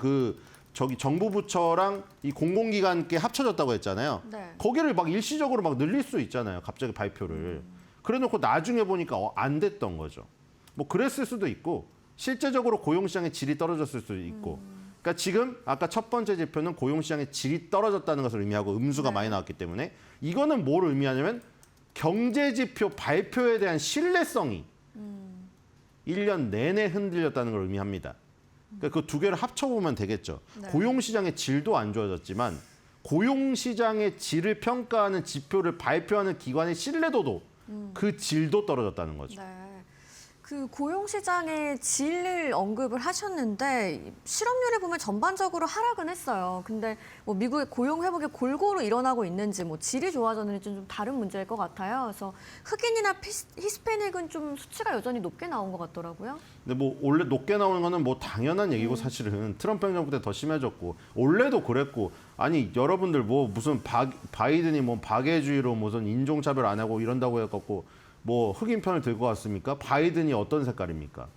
정부 부처랑 이 공공기관께 합쳐졌다고 했잖아요. 네. 거기를 막 일시적으로 막 늘릴 수 있잖아요. 갑자기 발표를. 그래놓고 나중에 보니까 안 됐던 거죠. 뭐 그랬을 수도 있고 실제적으로 고용시장의 질이 떨어졌을 수도 있고. 그러니까 지금 아까 첫 번째 지표는 고용시장의 질이 떨어졌다는 것을 의미하고 음수가 많이 나왔기 때문에 이거는 뭘 의미하냐면 경제지표 발표에 대한 신뢰성이 1년 내내 흔들렸다는 걸 의미합니다. 그러니까 그 두 개를 합쳐보면 되겠죠. 네. 고용시장의 질도 안 좋아졌지만 고용시장의 질을 평가하는 지표를 발표하는 기관의 신뢰도도 그 질도 떨어졌다는 거죠. 네. 그 고용시장의 질을 언급을 하셨는데 실업률을 보면 전반적으로 하락은 했어요. 근데 뭐 미국의 고용 회복이 골고루 일어나고 있는지 뭐 질이 좋아졌는지 좀 다른 문제일 것 같아요. 그래서 흑인이나 히스패닉은 좀 수치가 여전히 높게 나온 것 같더라고요. 근데 뭐 원래 높게 나오는 거는 뭐 당연한 얘기고 사실은 트럼프 행정부 때 더 심해졌고 원래도 그랬고 아니 여러분들 뭐 무슨 바이든이 뭐 박애주의로 무슨 인종차별 안 하고 이런다고 해갖고 뭐 흑인 편을 들고 왔습니까? 바이든이 어떤 색깔입니까?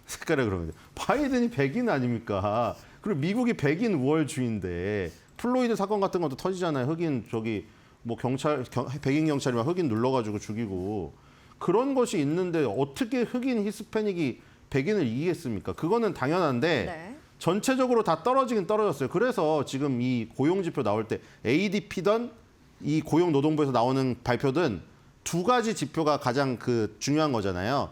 색깔에 그러면 바이든이 백인 아닙니까? 그리고 미국이 백인 우월주의인데 플로이드 사건 같은 것도 터지잖아요. 흑인 뭐 백인 경찰이 막 흑인 눌러가지고 죽이고 그런 것이 있는데 어떻게 흑인 히스패닉이 백인을 이기겠습니까? 그거는 당연한데 네. 전체적으로 다 떨어지긴 떨어졌어요. 그래서 지금 이 고용지표 나올 때 ADP든 이 고용노동부에서 나오는 발표든 두 가지 지표가 가장 중요한 거잖아요.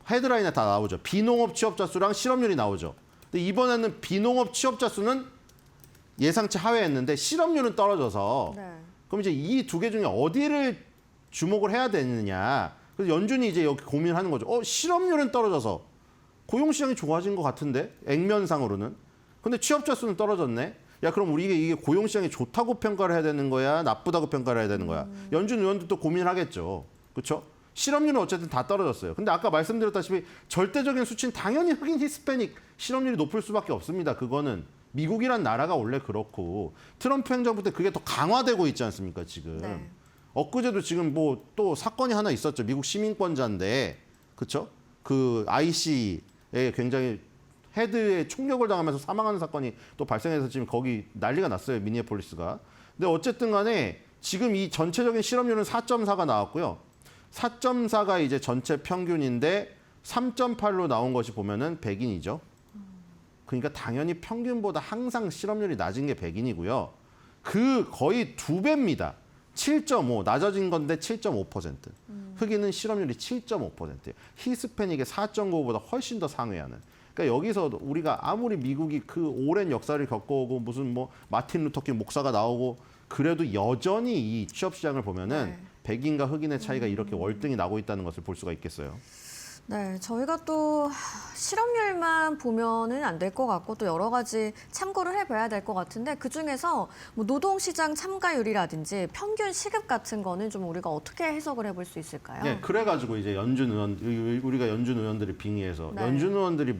헤드라인에 다 나오죠. 비농업 취업자 수랑 실업률이 나오죠. 근데 이번에는 비농업 취업자 수는 예상치 하회했는데 실업률은 떨어져서 네. 그럼 이제 이 두 개 중에 어디를 주목을 해야 되느냐. 그래서 연준이 이제 여기 고민을 하는 거죠. 실업률은 떨어져서 고용시장이 좋아진 것 같은데 액면상으로는. 근데 취업자 수는 떨어졌네. 야 그럼 우리 이게 고용시장이 좋다고 평가를 해야 되는 거야? 나쁘다고 평가를 해야 되는 거야? 연준 의원들도 고민을 하겠죠. 그렇죠? 실업률은 어쨌든 다 떨어졌어요. 근데 아까 말씀드렸다시피 절대적인 수치는 당연히 흑인 히스패닉 실업률이 높을 수밖에 없습니다. 그거는 미국이란 나라가 원래 그렇고 트럼프 행정부 때 그게 더 강화되고 있지 않습니까 지금. 네. 엊그제도 지금 뭐 또 사건이 하나 있었죠. 미국 시민권자인데 그렇죠? 그 IC에 굉장히 헤드에 총격을 당하면서 사망하는 사건이 또 발생해서 지금 거기 난리가 났어요. 미니애폴리스가. 근데 어쨌든 간에 지금 이 전체적인 실업률은 4.4가 나왔고요. 4.4가 이제 전체 평균인데 3.8로 나온 것이 보면은 백인이죠. 그러니까 당연히 평균보다 항상 실업률이 낮은 게 백인이고요. 그 거의 2배입니다. 7.5 낮아진 건데 7.5%. 흑인은 실업률이 7.5%예요. 히스패닉의 4.9보다 훨씬 더 상회하는. 그러니까 여기서 우리가 아무리 미국이 그 오랜 역사를 겪어오고 무슨 뭐 마틴 루터킹 목사가 나오고 그래도 여전히 이 취업 시장을 보면은 네. 백인과 흑인의 차이가 이렇게 월등히 나고 있다는 것을 볼 수가 있겠어요. 네, 저희가 또 실업률만 보면은 안 될 것 같고 또 여러 가지 참고를 해봐야 될 것 같은데 그 중에서 뭐 노동시장 참가율이라든지 평균 시급 같은 거는 좀 우리가 어떻게 해석을 해볼 수 있을까요? 네, 그래가지고 이제 연준 의원 우리가 연준 의원들이 빙의해서 네. 연준 의원들이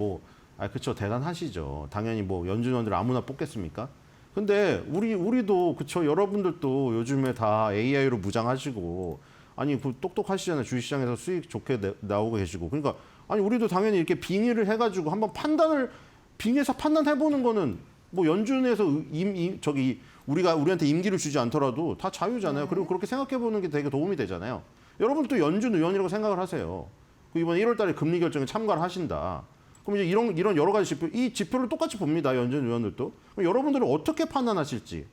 그쵸 대단하시죠. 당연히 뭐 연준 의원들 아무나 뽑겠습니까? 근데 우리도 그쵸 여러분들도 요즘에 다 AI로 무장하시고. 아니 그 똑똑하시잖아요. 주식시장에서 수익 좋게 나오고 계시고. 그러니까 아니 우리도 당연히 이렇게 빙의를 해가지고 한번 빙의해서 판단해보는 거는 뭐 연준에서 우리한테 임기를 주지 않더라도 다 자유잖아요. 네. 그리고 그렇게 생각해보는 게 되게 도움이 되잖아요. 여러분도 연준 의원이라고 생각을 하세요. 이번 1월달에 금리 결정에 참가를 하신다. 그럼 이제 이런 여러 가지 이 지표를 똑같이 봅니다. 연준 의원들도. 그럼 여러분들은 어떻게 판단하실지.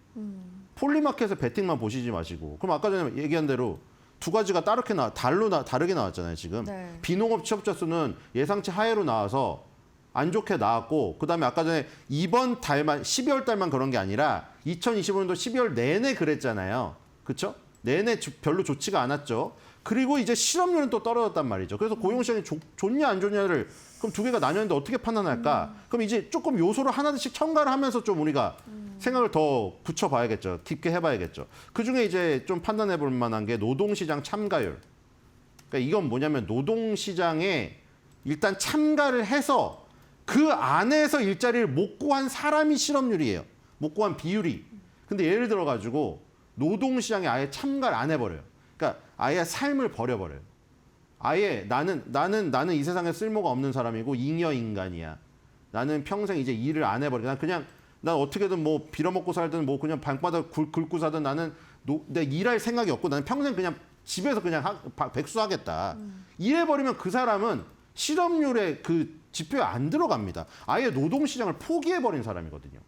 폴리마켓에서 베팅만 보시지 마시고. 그럼 아까 전에 얘기한 대로. 두 가지가 다르게 나왔잖아요, 지금. 네. 비농업 취업자 수는 예상치 하회로 나와서 안 좋게 나왔고, 그 다음에 아까 전에 이번 달만, 12월 달만 그런 게 아니라 2025년도 12월 내내 그랬잖아요. 그쵸? 내내 별로 좋지가 않았죠. 그리고 이제 실업률은 또 떨어졌단 말이죠. 그래서 고용시장이 좋냐 안 좋냐를 그럼 두 개가 나뉘었는데 어떻게 판단할까? 그럼 이제 조금 요소를 하나씩 첨가를 하면서 좀 우리가 생각을 더 붙여봐야겠죠. 깊게 해봐야겠죠. 그중에 이제 좀 판단해 볼 만한 게 노동시장 참가율. 그러니까 이건 뭐냐면 노동시장에 일단 참가를 해서 그 안에서 일자리를 못 구한 사람이 실업률이에요. 못 구한 비율이. 근데 예를 들어 가지고 노동시장에 아예 참가를 안 해버려요. 그러니까 아예 삶을 버려버려요. 아예 나는 이 세상에 쓸모가 없는 사람이고 잉여 인간이야. 나는 평생 이제 일을 안 해버려. 난 어떻게든 뭐 빌어먹고 살든 뭐 그냥 방바닥 긁고 사든 나는 내가 일할 생각이 없고 나는 평생 그냥 집에서 그냥 백수하겠다. 이래버리면 그 사람은 실업률의 그 지표에 안 들어갑니다. 아예 노동시장을 포기해버린 사람이거든요.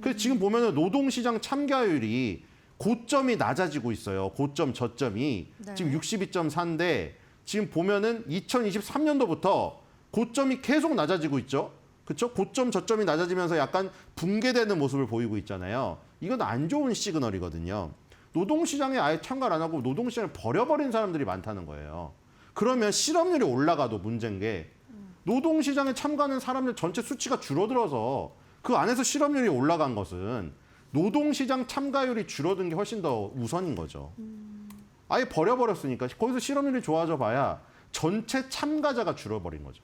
그래서 지금 보면은 노동시장 참가율이 고점이 낮아지고 있어요. 고점, 저점이. 네. 지금 62.4인데 지금 보면은 2023년도부터 고점이 계속 낮아지고 있죠. 그렇죠? 고점, 저점이 낮아지면서 약간 붕괴되는 모습을 보이고 있잖아요. 이건 안 좋은 시그널이거든요. 노동시장에 아예 참가를 안 하고 노동시장을 버려버린 사람들이 많다는 거예요. 그러면 실업률이 올라가도 문제인 게 노동시장에 참가하는 사람들 전체 수치가 줄어들어서 그 안에서 실업률이 올라간 것은 노동시장 참가율이 줄어든 게 훨씬 더 우선인 거죠. 아예 버려버렸으니까 거기서 실업률이 좋아져 봐야 전체 참가자가 줄어버린 거죠.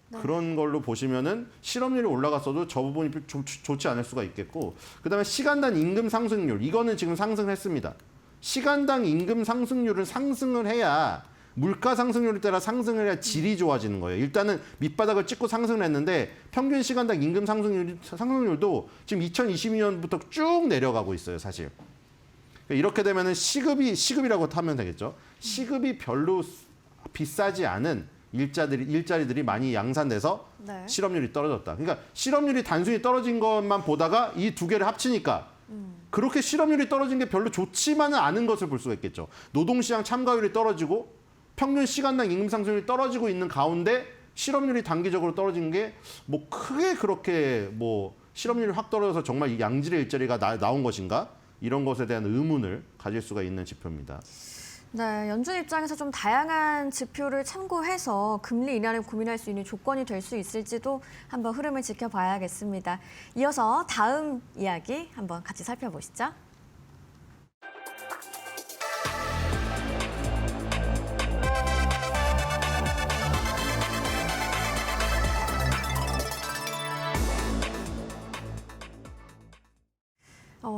네. 그런 걸로 보시면은 실업률이 올라갔어도 저 부분이 좋지 않을 수가 있겠고, 그다음에 시간당 임금 상승률 이거는 지금 상승을 했습니다. 시간당 임금 상승률은 상승을 해야 물가 상승률에 따라 상승을 해야 질이 좋아지는 거예요. 일단은 밑바닥을 찍고 상승을 했는데 평균 시간당 임금 상승률도 지금 2022년부터 쭉 내려가고 있어요, 사실. 이렇게 되면은 시급이라고 하면 되겠죠. 시급이 별로 비싸지 않은 일자리들이 많이 양산돼서 네. 실업률이 떨어졌다. 그러니까 실업률이 단순히 떨어진 것만 보다가 이 두 개를 합치니까 그렇게 실업률이 떨어진 게 별로 좋지만은 않은 것을 볼 수가 있겠죠. 노동시장 참가율이 떨어지고 평균 시간당 임금 상승률이 떨어지고 있는 가운데 실업률이 단기적으로 떨어진 게 뭐 크게 그렇게 뭐 실업률이 확 떨어져서 정말 이 양질의 일자리가 나온 것인가? 이런 것에 대한 의문을 가질 수가 있는 지표입니다. 네, 연준 입장에서 좀 다양한 지표를 참고해서 금리 인하를 고민할 수 있는 조건이 될 수 있을지도 한번 흐름을 지켜봐야겠습니다. 이어서 다음 이야기 한번 같이 살펴보시죠.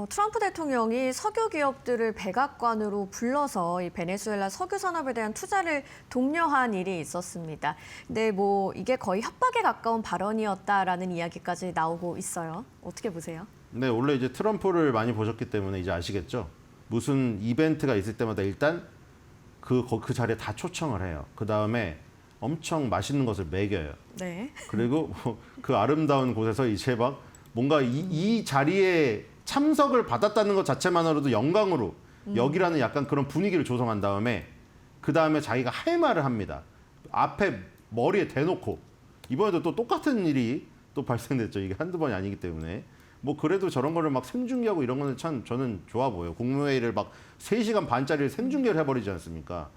트럼프 대통령이 석유 기업들을 백악관으로 불러서 이 베네수엘라 석유 산업에 대한 투자를 독려한 일이 있었습니다. 근데 뭐 이게 거의 협박에 가까운 발언이었다라는 이야기까지 나오고 있어요. 어떻게 보세요? 네, 원래 이제 트럼프를 많이 보셨기 때문에 이제 아시겠죠. 무슨 이벤트가 있을 때마다 일단 그 자리에 다 초청을 해요. 그 다음에 엄청 맛있는 것을 먹여요. 네. 그리고 그 아름다운 곳에서 이제 막 뭔가 이 자리에 참석을 받았다는 것 자체만으로도 영광으로 여기라는 약간 그런 분위기를 조성한 다음에 그 다음에 자기가 할 말을 합니다. 앞에 머리에 대놓고 이번에도 또 똑같은 일이 또 발생됐죠. 이게 한두 번이 아니기 때문에 뭐 그래도 저런 거를 막 생중계하고 이런 거는 참 저는 좋아 보여요. 국무회의를 막 3시간 반짜리를 생중계를 해버리지 않습니까?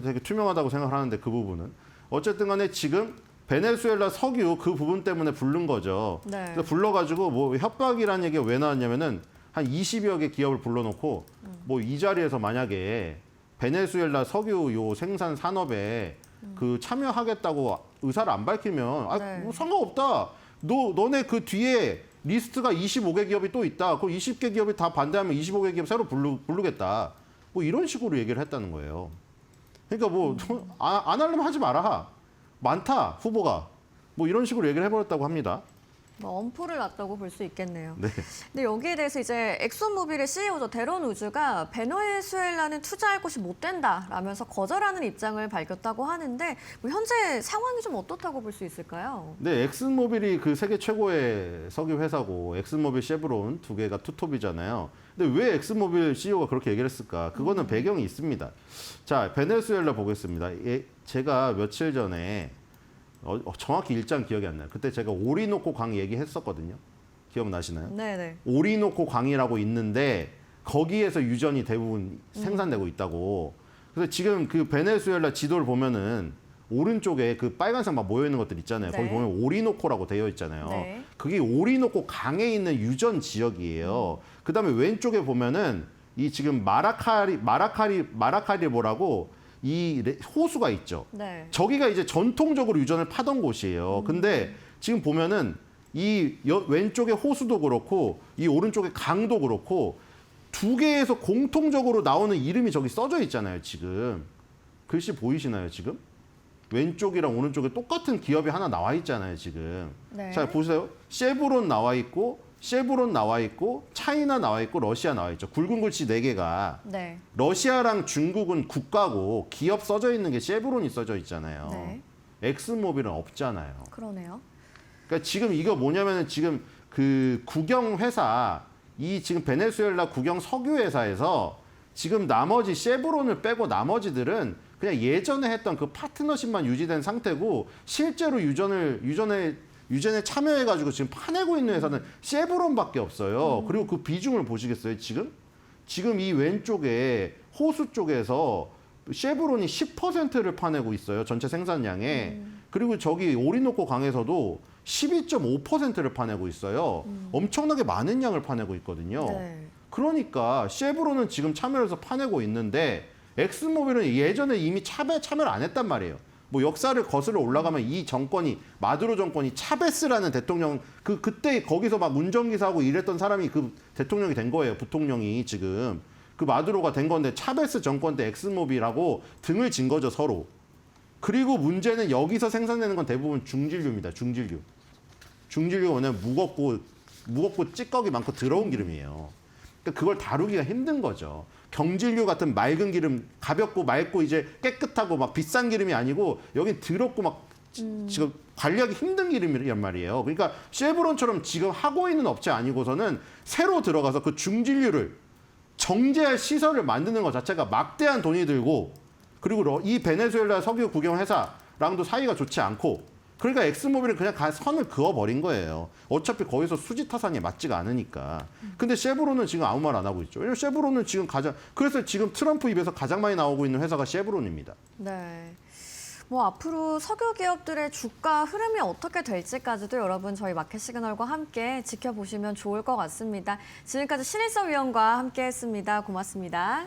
되게 투명하다고 생각하는데 그 부분은 어쨌든 간에 지금 베네수엘라 석유 그 부분 때문에 부른 거죠. 네. 그래서 불러가지고 뭐 협박이라는 얘기가 왜 나왔냐면은 한 20여 개 기업을 불러놓고 뭐 이 자리에서 만약에 베네수엘라 석유 요 생산 산업에 그 참여하겠다고 의사를 안 밝히면 네. 뭐 상관없다. 너네 그 뒤에 리스트가 25개 기업이 또 있다. 그 20개 기업이 다 반대하면 25개 기업 새로 부르겠다. 뭐 이런 식으로 얘기를 했다는 거예요. 그러니까 뭐 안 하려면 하지 마라. 많다 후보가 뭐 이런 식으로 얘기를 해버렸다고 합니다. 뭐 엄포를 놨다고 볼 수 있겠네요. 네. 근데 여기에 대해서 이제 엑소모빌의 CEO죠 데런 우즈가 베네수엘라는 투자할 곳이 못 된다라면서 거절하는 입장을 밝혔다고 하는데 뭐 현재 상황이 좀 어떻다고 볼 수 있을까요? 네, 엑슨모빌이 그 세계 최고의 석유 회사고 엑슨모빌, 쉐브론 두 개가 투톱이잖아요. 근데 왜 엑슨모빌 CEO가 그렇게 얘기를 했을까? 그거는 배경이 있습니다. 자, 베네수엘라 보겠습니다. 제가 며칠 전에 정확히 일장 기억이 안 나요. 그때 제가 오리노코 광 얘기했었거든요. 기억나시나요? 네네. 오리노코 광이라고 있는데 거기에서 유전이 대부분 생산되고 있다고. 그래서 지금 그 베네수엘라 지도를 보면은 오른쪽에 그 빨간색 막 모여 있는 것들 있잖아요. 네. 거기 보면 오리노코라고 되어 있잖아요. 네. 그게 오리노코 강에 있는 유전 지역이에요. 그다음에 왼쪽에 보면은 이 지금 마라카리보라고 이 호수가 있죠. 네. 저기가 이제 전통적으로 유전을 파던 곳이에요. 근데 지금 보면은 이 왼쪽의 호수도 그렇고 이 오른쪽의 강도 그렇고 두 개에서 공통적으로 나오는 이름이 저기 써져 있잖아요, 지금. 글씨 보이시나요, 지금? 왼쪽이랑 오른쪽에 똑같은 기업이 하나 나와 있잖아요, 지금. 네. 자, 보세요. 쉐브론 나와 있고, 쉐브론 나와 있고, 차이나 나와 있고, 러시아 나와 있죠. 굵은 글씨 4개가. 네. 러시아랑 중국은 국가고 기업 써져 있는 게 쉐브론이 써져 있잖아요. 네. 엑스모빌은 없잖아요. 그러네요. 그러니까 지금 이거 뭐냐면은 지금 그 국영 회사 이 지금 베네수엘라 국영 석유 회사에서 지금 나머지 쉐브론을 빼고 나머지들은 그냥 예전에 했던 그 파트너십만 유지된 상태고 실제로 유전에 참여해가지고 지금 파내고 있는 회사는 쉐브론밖에 없어요. 그리고 그 비중을 보시겠어요, 지금? 지금 이 왼쪽에 호수 쪽에서 쉐브론이 10%를 파내고 있어요, 전체 생산량에. 그리고 저기 오리노코 강에서도 12.5%를 파내고 있어요. 엄청나게 많은 양을 파내고 있거든요. 네. 그러니까 쉐브론은 지금 참여해서 파내고 있는데 엑스모빌은 예전에 이미 참여를 안 했단 말이에요. 뭐 역사를 거슬러 올라가면 이 정권이 마두로 정권이 차베스라는 대통령 그때 거기서 막 운전기사하고 일했던 사람이 그 대통령이 된 거예요. 부통령이 지금 그 마두로가 된 건데 차베스 정권 때 엑스모빌하고 등을 진 거죠, 서로. 그리고 문제는 여기서 생산되는 건 대부분 중진류입니다. 중진류가 뭐냐면 무겁고 찌꺼기 많고 더러운 기름이에요. 그러니까 그걸 다루기가 힘든 거죠. 경질류 같은 맑은 기름, 가볍고 맑고 이제 깨끗하고 막 비싼 기름이 아니고 여기 더럽고 막 지금 관리하기 힘든 기름이란 말이에요. 그러니까 쉐브론처럼 지금 하고 있는 업체 아니고서는 새로 들어가서 그 중진류를 정제할 시설을 만드는 것 자체가 막대한 돈이 들고 그리고 이 베네수엘라 석유 국영 회사랑도 사이가 좋지 않고 그러니까 엑스모빌은 그냥 선을 그어버린 거예요. 어차피 거기서 수지 타산이 맞지가 않으니까. 근데 쉐브론은 지금 아무 말 안 하고 있죠. 왜냐면 쉐브론은 지금 그래서 지금 트럼프 입에서 가장 많이 나오고 있는 회사가 쉐브론입니다. 네. 뭐 앞으로 석유 기업들의 주가 흐름이 어떻게 될지까지도 여러분 저희 마켓 시그널과 함께 지켜보시면 좋을 것 같습니다. 지금까지 신일섭 위원과 함께했습니다. 고맙습니다.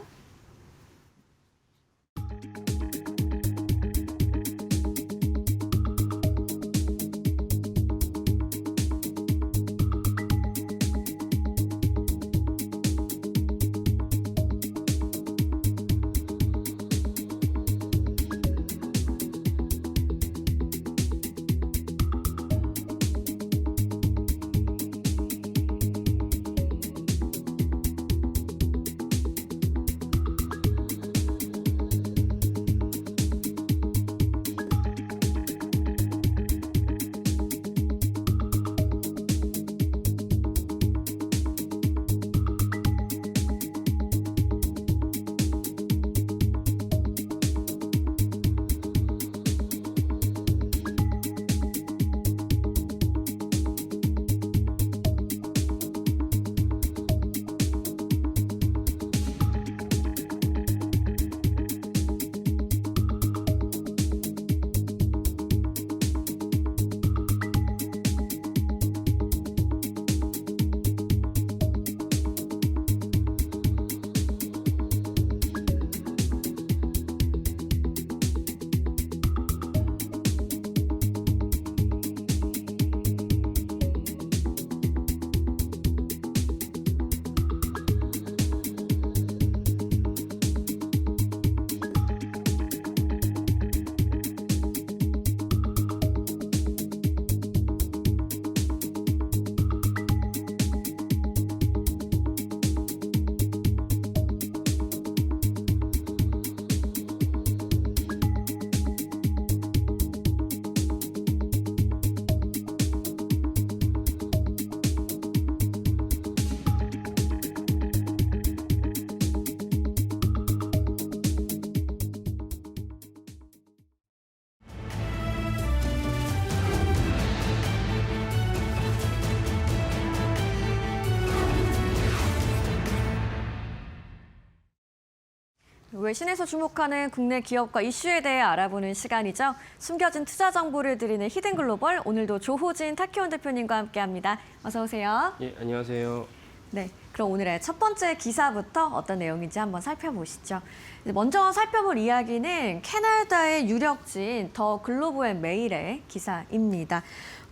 미국의 시내에서 주목하는 국내 기업과 이슈에 대해 알아보는 시간이죠. 숨겨진 투자 정보를 드리는 히든 글로벌, 오늘도 조호진 타키온 대표님과 함께합니다. 어서 오세요. 예, 안녕하세요. 네, 그럼 오늘의 첫 번째 기사부터 어떤 내용인지 한번 살펴보시죠. 먼저 살펴볼 이야기는 캐나다의 유력지인 더 글로브 앤 메일의 기사입니다.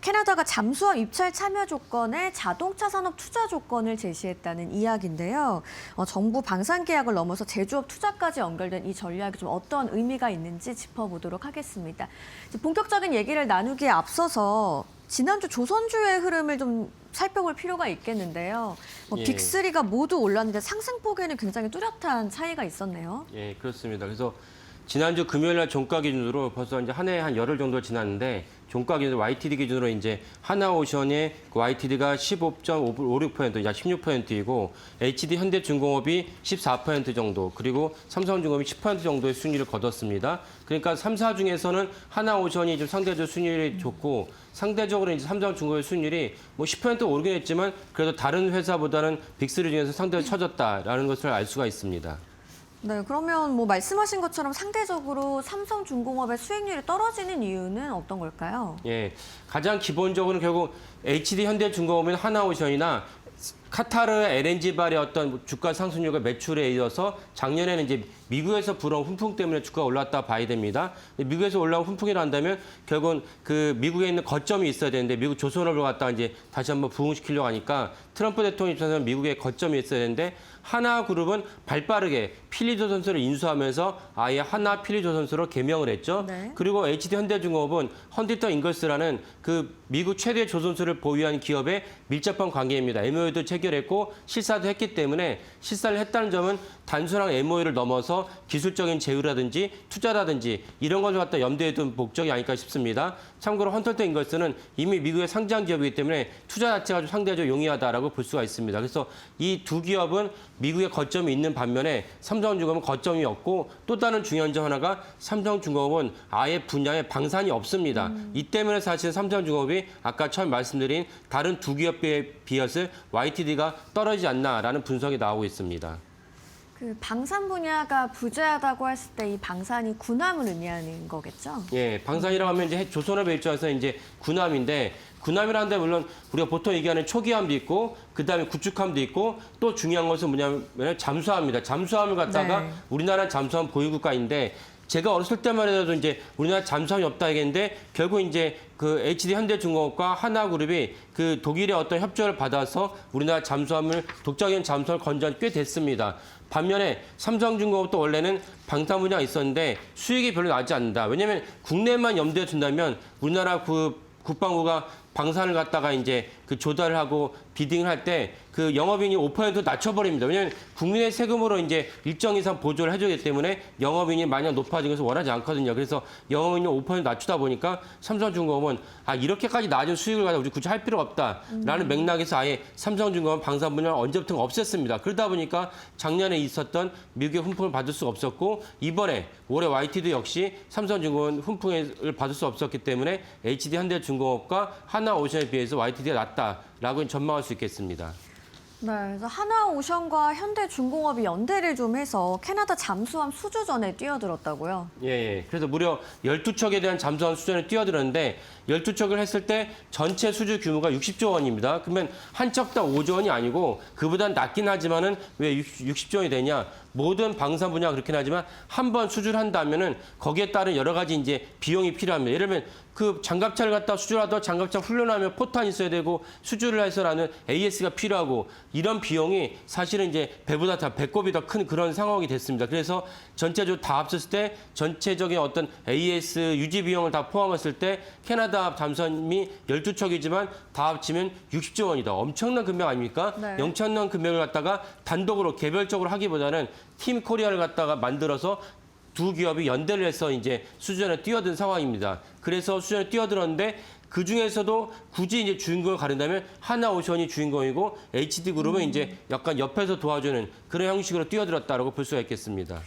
캐나다가 잠수함 입찰 참여 조건에 자동차 산업 투자 조건을 제시했다는 이야기인데요. 정부 방산 계약을 넘어서 제조업 투자까지 연결된 이 전략이 좀 어떤 의미가 있는지 짚어보도록 하겠습니다. 이제 본격적인 얘기를 나누기에 앞서서 지난주 조선주의 흐름을 좀 살펴볼 필요가 있겠는데요. 예. 빅3가 모두 올랐는데 상승폭에는 굉장히 뚜렷한 차이가 있었네요. 예, 그렇습니다. 그래서 지난주 금요일 날 종가 기준으로 벌써 이제 한 해 한 열흘 정도 지났는데 종가 기준으로 YTD 기준으로 이제 하나오션의 그 YTD가 15.56%, 약 16%이고 HD 현대중공업이 14% 정도, 그리고 삼성중공업이 10% 정도의 수익률을 거뒀습니다. 그러니까 3사 중에서는 하나오션이 좀 상대적으로 수익률이 좋고 상대적으로 이제 삼성중공업의 수익률이 뭐 10% 오르긴 했지만 그래도 다른 회사보다는 빅3 중에서 상대적으로 처졌다라는 것을 알 수가 있습니다. 네, 그러면 뭐 말씀하신 것처럼 상대적으로 삼성중공업의 수익률이 떨어지는 이유는 어떤 걸까요? 예, 가장 기본적으로는 결국 HD 현대중공업은 하나오션이나 카타르 LNG발의 어떤 주가 상승률과 매출에 이어서 작년에는 이제 미국에서 불어온 훈풍 때문에 주가가 올랐다 봐야 됩니다. 미국에서 올라온 훈풍이라 한다면 결국은 그 미국에 있는 거점이 있어야 되는데 미국 조선업을 갖다가 이제 다시 한번 부흥시키려고 하니까 트럼프 대통령 입장에서는 미국에 거점이 있어야 되는데 하나그룹은 발빠르게 필리조선소를 인수하면서 아예 하나 필리조선소로 개명을 했죠. 네. 그리고 HD 현대중공업은 헌티턴 잉걸스라는 그 미국 최대 조선소를 보유한 기업의 밀접한 관계입니다. MOU도 체결했고 실사도 했기 때문에 실사를 했다는 점은 단순한 MOU를 넘어서 기술적인 제휴라든지 투자라든지 이런 것을 갖다 염두에 둔 목적이 아닐까 싶습니다. 참고로 헌터턴 잉걸스는 이미 미국의 상장 기업이기 때문에 투자 자체가 좀 상대적으로 용이하다라고 볼 수가 있습니다. 그래서 이 두 기업은 미국의 거점이 있는 반면에 삼성중공업은 거점이 없고 또 다른 중요한 점 하나가 삼성중공업은 아예 분야에 방산이 없습니다. 이 때문에 사실 삼성중공업이 아까 처음 말씀드린 다른 두 기업에 비해서 YTD가 떨어지지 않나라는 분석이 나오고 있습니다. 그 방산 분야가 부재하다고 했을 때 이 방산이 군함을 의미하는 거겠죠? 예, 방산이라고 하면 이제 조선업의 입장에서 이제 군함인데 군함이라는데 물론 우리가 보통 얘기하는 초기함도 있고 그다음에 구축함도 있고 또 중요한 것은 뭐냐면 잠수함입니다. 잠수함을 갖다가 네. 우리나라는 잠수함 보유국가인데 제가 어렸을 때만 해도 이제 우리나라 잠수함이 없다 얘기했는데 결국 이제 그 HD 현대중공업과 하나그룹이 그 독일의 어떤 협조를 받아서 우리나라 잠수함을 독자적인 잠수함을 건조한 꽤 됐습니다. 반면에 삼성중공업도 원래는 방산 분야가 있었는데 수익이 별로 나지 않는다. 왜냐하면 국내만 염두에 둔다면 우리나라 그 국방부가 방산을 갖다가 이제 그 조달을 하고 비딩을 할 때 그 영업이익이 5% 낮춰버립니다. 왜냐하면 국민의 세금으로 이제 일정 이상 보조를 해주기 때문에 영업이익이 마냥 높아진 것을 원하지 않거든요. 그래서 영업이익이 5% 낮추다 보니까 삼성중공업은 이렇게까지 낮은 수익을 가지고 우리 굳이 할 필요가 없다라는 맥락에서 아예 삼성중공업 방산 분야를 언제부터 없앴습니다. 그러다 보니까 작년에 있었던 미국의 훈풍을 받을 수가 없었고 이번에 올해 YTD 역시 삼성중공업 훈풍을 받을 수 없었기 때문에 HD 현대중공업과 하나오션에 비해서 YTD가 낮다라고 전망할 수 있겠습니다. 네, 그래서 하나오션과 현대중공업이 연대를 좀 해서 캐나다 잠수함 수주전에 뛰어들었다고요? 예. 그래서 무려 12척에 대한 잠수함 수주전에 뛰어들었는데 12척을 했을 때 전체 수주 규모가 60조 원입니다. 그러면 한 척당 5조 원이 아니고 그보다 낮긴 하지만은 왜 60조 원이 되냐? 모든 방산 분야가 그렇긴 하지만 한 번 수주를 한다면은 거기에 따른 여러 가지 이제 비용이 필요합니다. 예를 들면 그 장갑차를 갖다 수주를 하다 장갑차 훈련하면 포탄 있어야 되고 수주를 해서라는 AS가 필요하고 이런 비용이 사실은 이제 배보다 다 배꼽이 더 큰 그런 상황이 됐습니다. 그래서 전체적으로 다 합쳤을 때 전체적인 어떤 AS 유지 비용을 다 포함했을 때 캐나다 잠수함이 12척이지만 다 합치면 60조 원이다. 엄청난 금액 아닙니까? 네. 엄청난 금액을 갖다가 단독으로 개별적으로 하기보다는 팀 코리아를 갖다가 만들어서 두 기업이 연대를 해서 이제 수주전에 뛰어든 상황입니다. 그래서 수주전에 뛰어들었는데 그 중에서도 굳이 이제 주인공을 가린다면 하나오션이 주인공이고 HD그룹은 이제 약간 옆에서 도와주는 그런 형식으로 뛰어들었다라고 볼 수가 있겠습니다.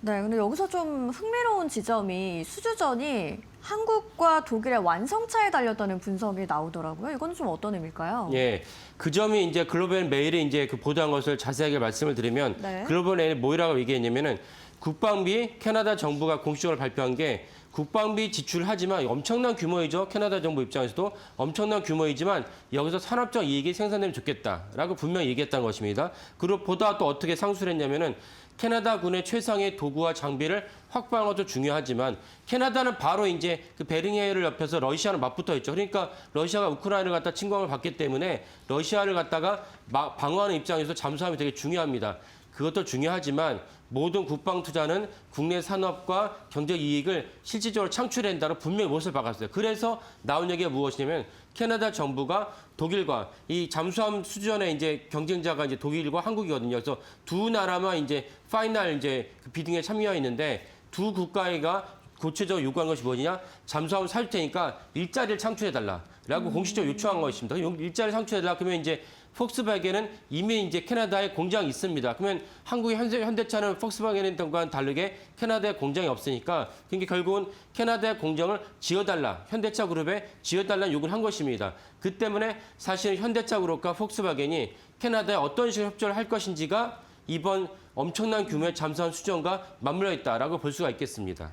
네, 근데 여기서 좀 흥미로운 지점이 수주전이 한국과 독일의 완성차에 달렸다는 분석이 나오더라고요. 이건 좀 어떤 의미일까요? 예, 그 점이 이제 글로벌 메일에 이제 그 보도한 것을 자세하게 말씀을 드리면 네. 글로벌 메일 뭐라고 얘기했냐면은 국방비 캐나다 정부가 공식적으로 발표한 게 국방비 지출하지만 엄청난 규모이죠. 캐나다 정부 입장에서도 엄청난 규모이지만 여기서 산업적 이익이 생산되면 좋겠다라고 분명히 얘기했다는 것입니다. 그리고 보다 또 어떻게 상수를 했냐면은 캐나다군의 최상의 도구와 장비를 확보하는 것도 중요하지만 캐나다는 바로 이제 그 베링해를 옆에서 러시아랑 맞붙어 있죠. 그러니까 러시아가 우크라이나를 갖다 침공을 받기 때문에 러시아를 갖다가 방어하는 입장에서 잠수함이 되게 중요합니다. 그것도 중요하지만 모든 국방 투자는 국내 산업과 경제 이익을 실질적으로 창출한다고 분명히 못을 박았어요. 그래서 나온 얘기가 무엇이냐면 캐나다 정부가 독일과 이 잠수함 수준의 이제 경쟁자가 이제 독일과 한국이거든요. 그래서 두 나라만 이제 파이널 이제 그 비딩에 참여했는데 두 국가가 구체적으로 요구한 것이 뭐냐? 잠수함을 사줄 테니까 일자리를 창출해달라라고 공식적으로 요청한 것입니다. 일자리를 창출해달라 그러면 이제 폭스바겐은 이미 이제 캐나다에 공장이 있습니다. 그러면 한국의 현대차는 폭스바겐과는 다르게 캐나다에 공장이 없으니까 그러니까 결국은 캐나다의 공장을 지어달라, 현대차 그룹에 지어달라는 요구를 한 것입니다. 그 때문에 사실 현대차 그룹과 폭스바겐이 캐나다에 어떤 식으로 협조를 할 것인지가 이번 엄청난 규모의 잠수함 수정과 맞물려 있다라고 볼 수가 있겠습니다.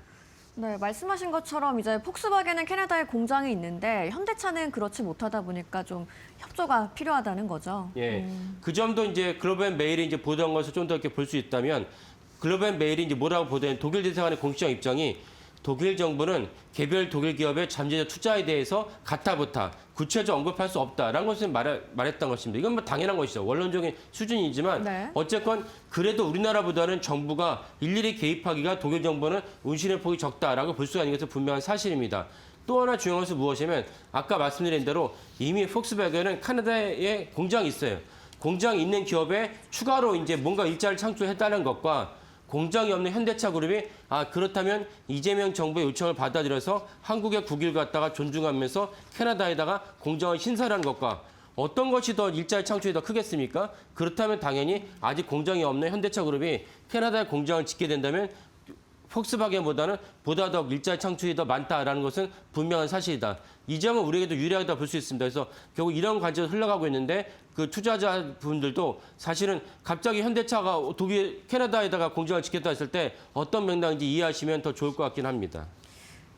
네, 말씀하신 것처럼 이제 폭스바겐은 캐나다에 공장이 있는데 현대차는 그렇지 못하다 보니까 좀 협조가 필요하다는 거죠. 예, 그 점도 이제 글로벌 메일이 이제 보도한 것을 좀 더 이렇게 볼 수 있다면 글로벌 메일이 이제 뭐라고 보도한 독일 대사관의 공식적 입장이 독일 정부는 개별 독일 기업의 잠재적 투자에 대해서 가타부타 구체적으로 언급할 수 없다라는 것을 말했던 것입니다. 이건 뭐 당연한 것이죠. 원론적인 수준이지만 네. 어쨌건 그래도 우리나라보다는 정부가 일일이 개입하기가 독일 정부는 운신의 폭이 적다라고 볼 수가 있는 것은 분명한 사실입니다. 또 하나 중요한 것은 무엇이냐면 아까 말씀드린 대로 이미 폭스바겐은 캐나다에 공장이 있어요. 공장이 있는 기업에 추가로 이제 뭔가 일자리를 창출했다는 것과 공장이 없는 현대차 그룹이 그렇다면 이재명 정부의 요청을 받아들여서 한국의 국익을 갖다가 존중하면서 캐나다에다가 공장을 신설하는 것과 어떤 것이 더 일자리 창출이 더 크겠습니까? 그렇다면 당연히 아직 공장이 없는 현대차 그룹이 캐나다에 공장을 짓게 된다면 폭스바겐보다는 보다 더 일자리 창출이 더 많다라는 것은 분명한 사실이다. 이 점은 우리에게도 유리하다 볼 수 있습니다. 그래서 결국 이런 관점으로 흘러가고 있는데 그 투자자분들도 사실은 갑자기 현대차가 독일, 캐나다에다가 공장을 짓겠다 했을 때 어떤 맥락인지 이해하시면 더 좋을 것 같긴 합니다.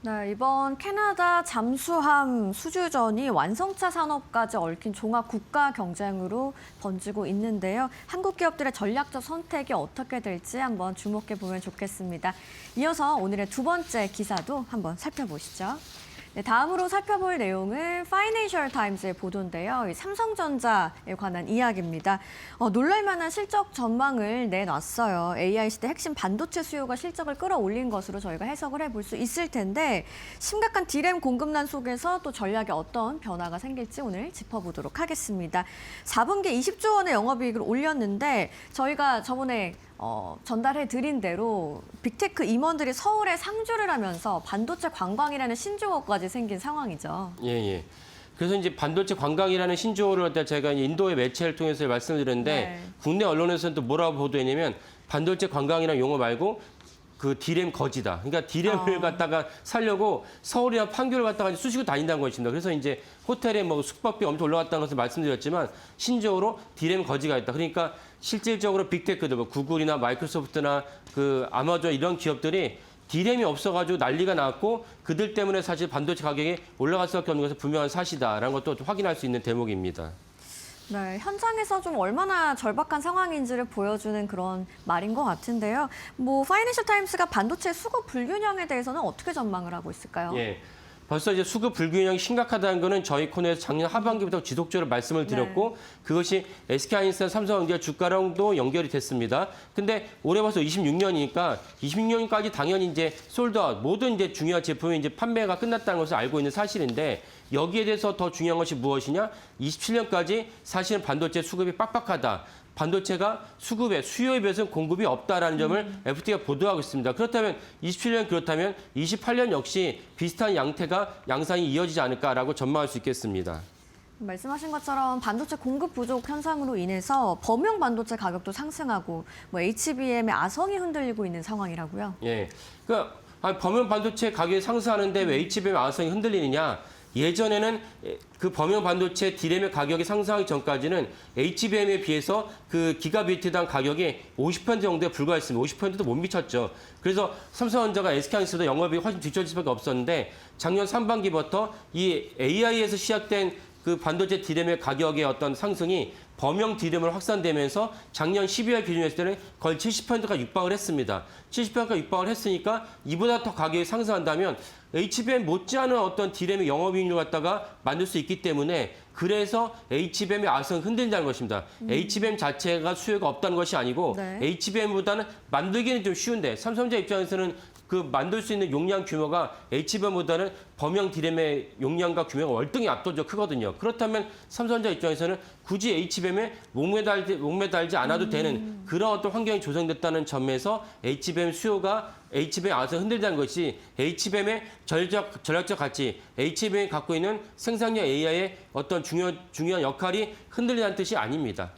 네, 이번 캐나다 잠수함 수주전이 완성차 산업까지 얽힌 종합 국가 경쟁으로 번지고 있는데요. 한국 기업들의 전략적 선택이 어떻게 될지 한번 주목해 보면 좋겠습니다. 이어서 오늘의 두 번째 기사도 한번 살펴보시죠. 네, 다음으로 살펴볼 내용은 파이낸셜 타임즈의 보도인데요. 이 삼성전자에 관한 이야기입니다. 놀랄만한 실적 전망을 내놨어요. AI 시대 핵심 반도체 수요가 실적을 끌어올린 것으로 저희가 해석을 해볼 수 있을 텐데 심각한 D램 공급난 속에서 또 전략에 어떤 변화가 생길지 오늘 짚어보도록 하겠습니다. 4분기 20조 원의 영업이익을 올렸는데 저희가 저번에 전달해 드린 대로 빅테크 임원들이 서울에 상주를 하면서 반도체 관광이라는 신조어까지 생긴 상황이죠. 예. 그래서 이제 반도체 관광이라는 신조어를 제가 인도의 매체를 통해서 말씀드렸는데 네. 국내 언론에서는 또 뭐라고 보도했냐면 반도체 관광이라는 용어 말고 그 D램 거지다. 그러니까 D램을 갖다가 살려고 서울이나 판교를 갖다가 쑤시고 다닌다는 것입니다. 그래서 이제 호텔에 뭐 숙박비 엄청 올라갔다는 것을 말씀드렸지만 신조어로 D램 거지가 있다. 그러니까 실질적으로 빅테크들, 뭐 구글이나 마이크로소프트나 그 아마존 이런 기업들이 D램이 없어가지고 난리가 났고 그들 때문에 사실 반도체 가격이 올라갈 수밖에 없는 것은 분명한 사실이다라는 것도 확인할 수 있는 대목입니다. 네, 현장에서 좀 얼마나 절박한 상황인지를 보여주는 그런 말인 것 같은데요. 뭐 파이낸셜 타임스가 반도체 수급 불균형에 대해서는 어떻게 전망을 하고 있을까요? 예. 벌써 이제 수급 불균형이 심각하다는 거는 저희 코너에서 작년 하반기부터 지속적으로 말씀을 드렸고 그것이 SK하이닉스나 삼성전자 주가랑도 연결이 됐습니다. 근데 올해 벌써 26년이니까 26년까지 당연히 이제 솔드아웃 모든 이제 중요한 제품이 이제 판매가 끝났다는 것을 알고 있는 사실인데 여기에 대해서 더 중요한 것이 무엇이냐? 27년까지 사실은 반도체 수급이 빡빡하다. 반도체가 수요에 비해서는 공급이 없다라는 점을 FT가 보도하고 있습니다. 그렇다면 27년 그렇다면 28년 역시 비슷한 양상이 이어지지 않을까라고 전망할 수 있겠습니다. 말씀하신 것처럼 반도체 공급 부족 현상으로 인해서 범용 반도체 가격도 상승하고 뭐 HBM의 아성이 흔들리고 있는 상황이라고요. 예. 그러니까 범용 반도체 가격이 상승하는데 왜 HBM 아성이 흔들리느냐? 예전에는 그 범용 반도체 D램의 가격이 상승하기 전까지는 HBM에 비해서 그 기가비트당 가격이 50% 정도에 불과했습니다. 50%도 못 미쳤죠. 그래서 삼성전자가 SK하이닉스보다 영업이 훨씬 뒤처질 수밖에 없었는데 작년 상반기부터 이 AI에서 시작된 그 반도체 D램의 가격의 어떤 상승이 범용 D램으로 확산되면서 작년 12월 기준으로 했을 때는 거의 70%가 육박을 했습니다. 70%가 육박을 했으니까 이보다 더 가격이 상승한다면 HBM 못지않은 어떤 D램의 영업이익률을 갖다가 만들 수 있기 때문에 그래서 HBM의 아성이 흔들린다는 것입니다. HBM 자체가 수요가 없다는 것이 아니고 네. HBM보다는 만들기는 좀 쉬운데 삼성전자 입장에서는 그 만들 수 있는 용량 규모가 HBM보다는 범용 D램의 용량과 규모가 월등히 압도적으로 크거든요. 그렇다면 삼성전자 입장에서는 굳이 HBM에 목매달지 않아도 되는 그런 어떤 환경이 조성됐다는 점에서 HBM 수요가 HBM 아성이 흔들다는 것이 HBM의 전략적 가치, HBM이 갖고 있는 생산력 AI의 어떤 중요한 역할이 흔들리는 뜻이 아닙니다.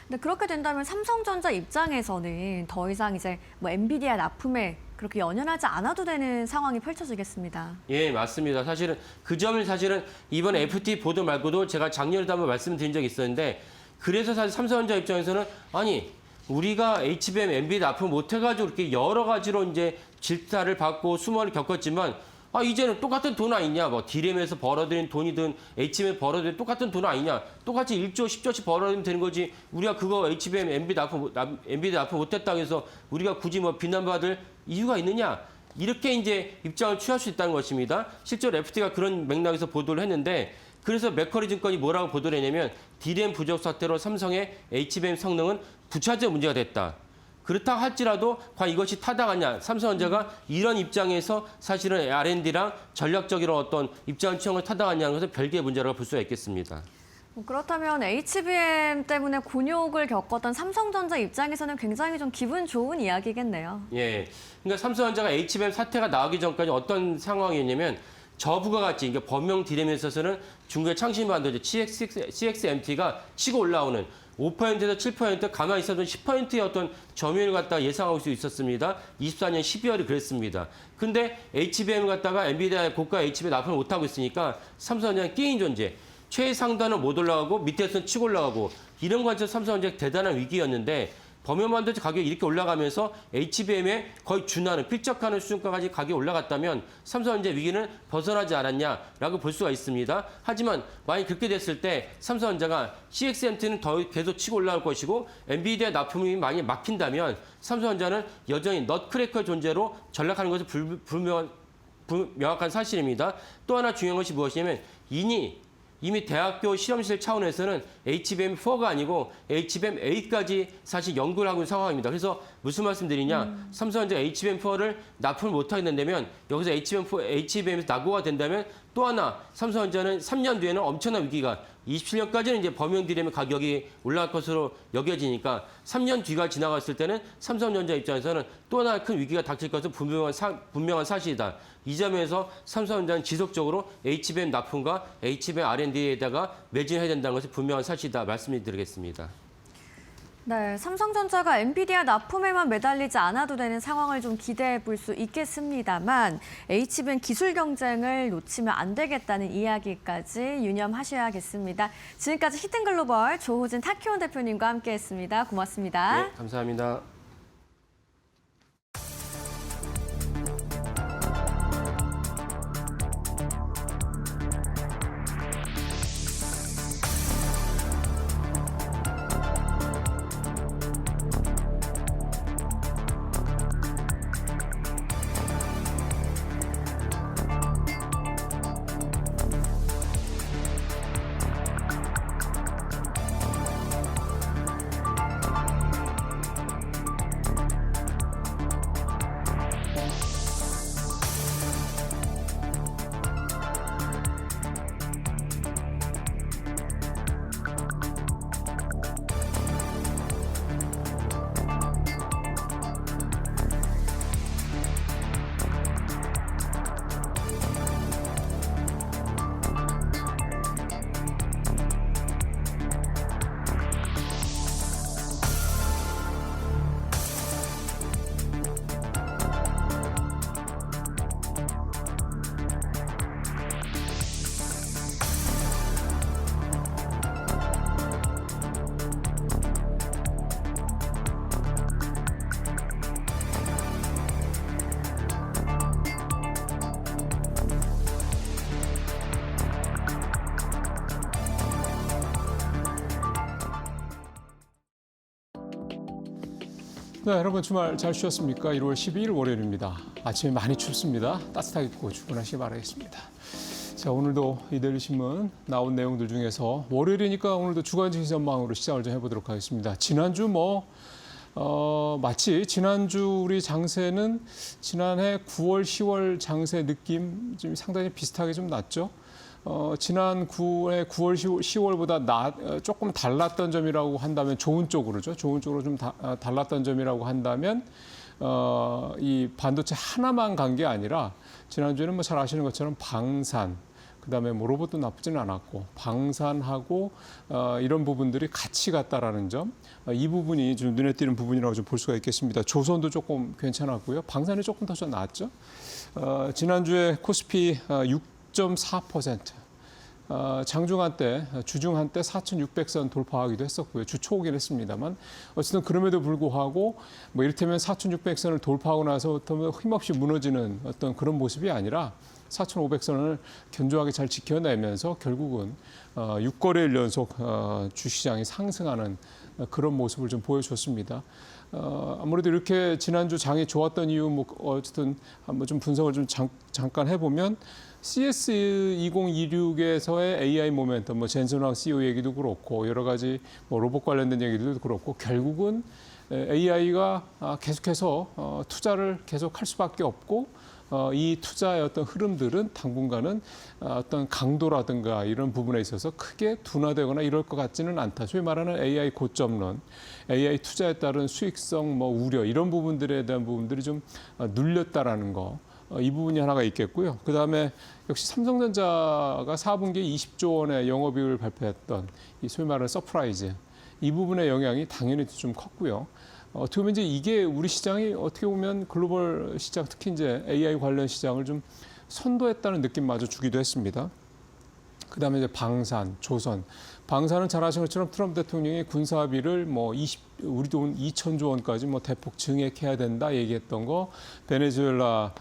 근데 그렇게 된다면 삼성전자 입장에서는 더 이상 이제 뭐 엔비디아 납품에 그렇게 연연하지 않아도 되는 상황이 펼쳐지겠습니다. 예, 맞습니다. 사실은 그 점을 이번 FT 보도 말고도 제가 작년에도 한번 말씀드린 적이 있었는데 그래서 사실 삼성전자 입장에서는 아니 우리가 HBM, 엔비디아 납품 못 해가지고 이렇게 여러 가지로 이제 질타를 받고 수모를 겪었지만 이제는 똑같은 돈 아니냐, 뭐 D램에서 벌어들인 돈이든 HBM 벌어들인 똑같은 돈 아니냐, 똑같이 1조, 10조씩 벌어들이면 되는 거지. 우리가 그거 HBM, 엔비디아 납품 못했다고 해서 우리가 굳이 뭐 비난받을 이유가 있느냐? 이렇게 이제 입장을 취할 수 있다는 것입니다. 실제로 FT가 그런 맥락에서 보도를 했는데 그래서 맥커리 증권이 뭐라고 보도를 했냐면 D램 부족 사태로 삼성의 HBM 성능은 부차적 문제가 됐다. 그렇다 할지라도 과연 이것이 타당하냐. 삼성전자가 이런 입장에서 사실은 R&D랑 전략적으로 어떤 입장 취향을 타당하냐는 것은 별개의 문제라고 볼 수가 있겠습니다. 그렇다면 HBM 때문에 곤욕을 겪었던 삼성전자 입장에서는 굉장히 좀 기분 좋은 이야기겠네요. 예. 그러니까 삼성전자가 HBM 사태가 나오기 전까지 어떤 상황이었냐면 저부가 같이 그러니까 범용 D램에 있어서는 중국의 창신 반도체 CXMT가 치고 올라오는 5%에서 7% 가만히 있어도 10%의 어떤 점유율을 갖다가 예상할 수 있었습니다. 24년 12월이 그랬습니다. 근데 HBM을 갖다가 엔비디아의 고가 HBM 납품을 못하고 있으니까 삼성전자는 끼인 존재. 최상단은 못 올라가고 밑에서는 치고 올라가고 이런 관점에서 삼성전자가 대단한 위기였는데 범용 반도체 가격이 이렇게 올라가면서 HBM에 거의 준하는 필적하는 수준까지 가격이 올라갔다면 삼성전자 위기는 벗어나지 않았냐라고 볼 수가 있습니다. 하지만 만약 그렇게 됐을 때 삼성전자가 CXMT는 더 계속 치고 올라올 것이고 엔비디아 납품이 많이 막힌다면 삼성전자는 여전히 넛크래커의 존재로 전락하는 것은 명확한 사실입니다. 또 하나 중요한 것이 무엇이냐면 이미 대학교 실험실 차원에서는 HBM4가 아니고 HBM8까지 사실 연구를 하고 있는 상황입니다. 그래서 무슨 말씀드리냐. 삼성전자가 HBM4를 납품을 못하게 된다면 여기서 HBM에서 낙오가 된다면 또 하나 삼성전자는 3년 뒤에는 엄청난 위기가 27년까지는 이제 범용 D램의 가격이 올라갈 것으로 여겨지니까 3년 뒤가 지나갔을 때는 삼성전자 입장에서는 또 하나 큰 위기가 닥칠 것은 분명한 사실이다. 이 점에서 삼성전자는 지속적으로 HBM 납품과 HBM R&D에다가 매진해야 된다는 것이 분명한 사실이다 말씀드리겠습니다. 네, 삼성전자가 엔비디아 납품에만 매달리지 않아도 되는 상황을 좀 기대해 볼 수 있겠습니다만 HBM 기술 경쟁을 놓치면 안 되겠다는 이야기까지 유념하셔야겠습니다. 지금까지 히든글로벌 조호진 타키온 대표님과 함께했습니다. 고맙습니다. 네, 감사합니다. 네, 여러분 주말 잘 쉬었습니까? 1월 12일 월요일입니다. 아침에 많이 춥습니다. 따뜻하게 입고 출근하시기 바라겠습니다. 자, 오늘도 이데일리 신문 나온 내용들 중에서 월요일이니까 오늘도 주간지기 전망으로 시작을 좀 해보도록 하겠습니다. 지난주 마치 지난주 우리 장세는 지난해 9월, 10월 장세 느낌 좀 상당히 비슷하게 좀 났죠. 지난 9월, 10월보다 조금 달랐던 점이라고 한다면 좋은 쪽으로죠. 좋은 쪽으로 좀 달랐던 점이라고 한다면 이 반도체 하나만 간 게 아니라 지난주에는 뭐 잘 아시는 것처럼 방산, 그다음에 뭐 로봇도 나쁘지는 않았고 방산하고 이런 부분들이 같이 갔다라는 점, 이 부분이 좀 눈에 띄는 부분이라고 좀 볼 수가 있겠습니다. 조선도 조금 괜찮았고요. 방산이 조금 더 나았죠. 지난주에 코스피 6.4%, 장중 한때, 주중 한때 4,600선 돌파하기도 했었고요. 주초오긴 했습니다만 어쨌든 그럼에도 불구하고 뭐 이를테면 4,600선을 돌파하고 나서부터 힘없이 무너지는 어떤 그런 모습이 아니라 4,500선을 견조하게 잘 지켜내면서 결국은 6거래일 연속 주시장이 상승하는 그런 모습을 좀 보여줬습니다. 아무래도 이렇게 지난주 장이 좋았던 이유, 뭐 어쨌든 한번 좀 분석을 좀 잠깐 해보면 CS2026에서의 AI 모멘텀, 뭐 젠슨왕 CEO 얘기도 그렇고 여러 가지 뭐 로봇 관련된 얘기들도 그렇고 결국은 AI가 계속해서 투자를 계속할 수밖에 없고 이 투자의 어떤 흐름들은 당분간은 어떤 강도라든가 이런 부분에 있어서 크게 둔화되거나 이럴 것 같지는 않다. 소위 말하는 AI 고점론, AI 투자에 따른 수익성 뭐 우려 이런 부분들에 대한 부분들이 좀 눌렸다라는 거. 이 부분이 하나가 있겠고요. 그다음에 역시 삼성전자가 4분기에 20조 원의 영업이익을 발표했던 이 소위 말하는 서프라이즈, 이 부분의 영향이 당연히 좀 컸고요. 어떻게 보면 이제 이게 우리 시장이 어떻게 보면 글로벌 시장, 특히 이제 AI 관련 시장을 좀 선도했다는 느낌마저 주기도 했습니다. 그다음에 이제 방산, 조선. 방산은 잘 아시는 것처럼 트럼프 대통령이 군사비를 뭐 우리 돈 2,000조 원까지 뭐 대폭 증액해야 된다 얘기했던 거, 베네수엘라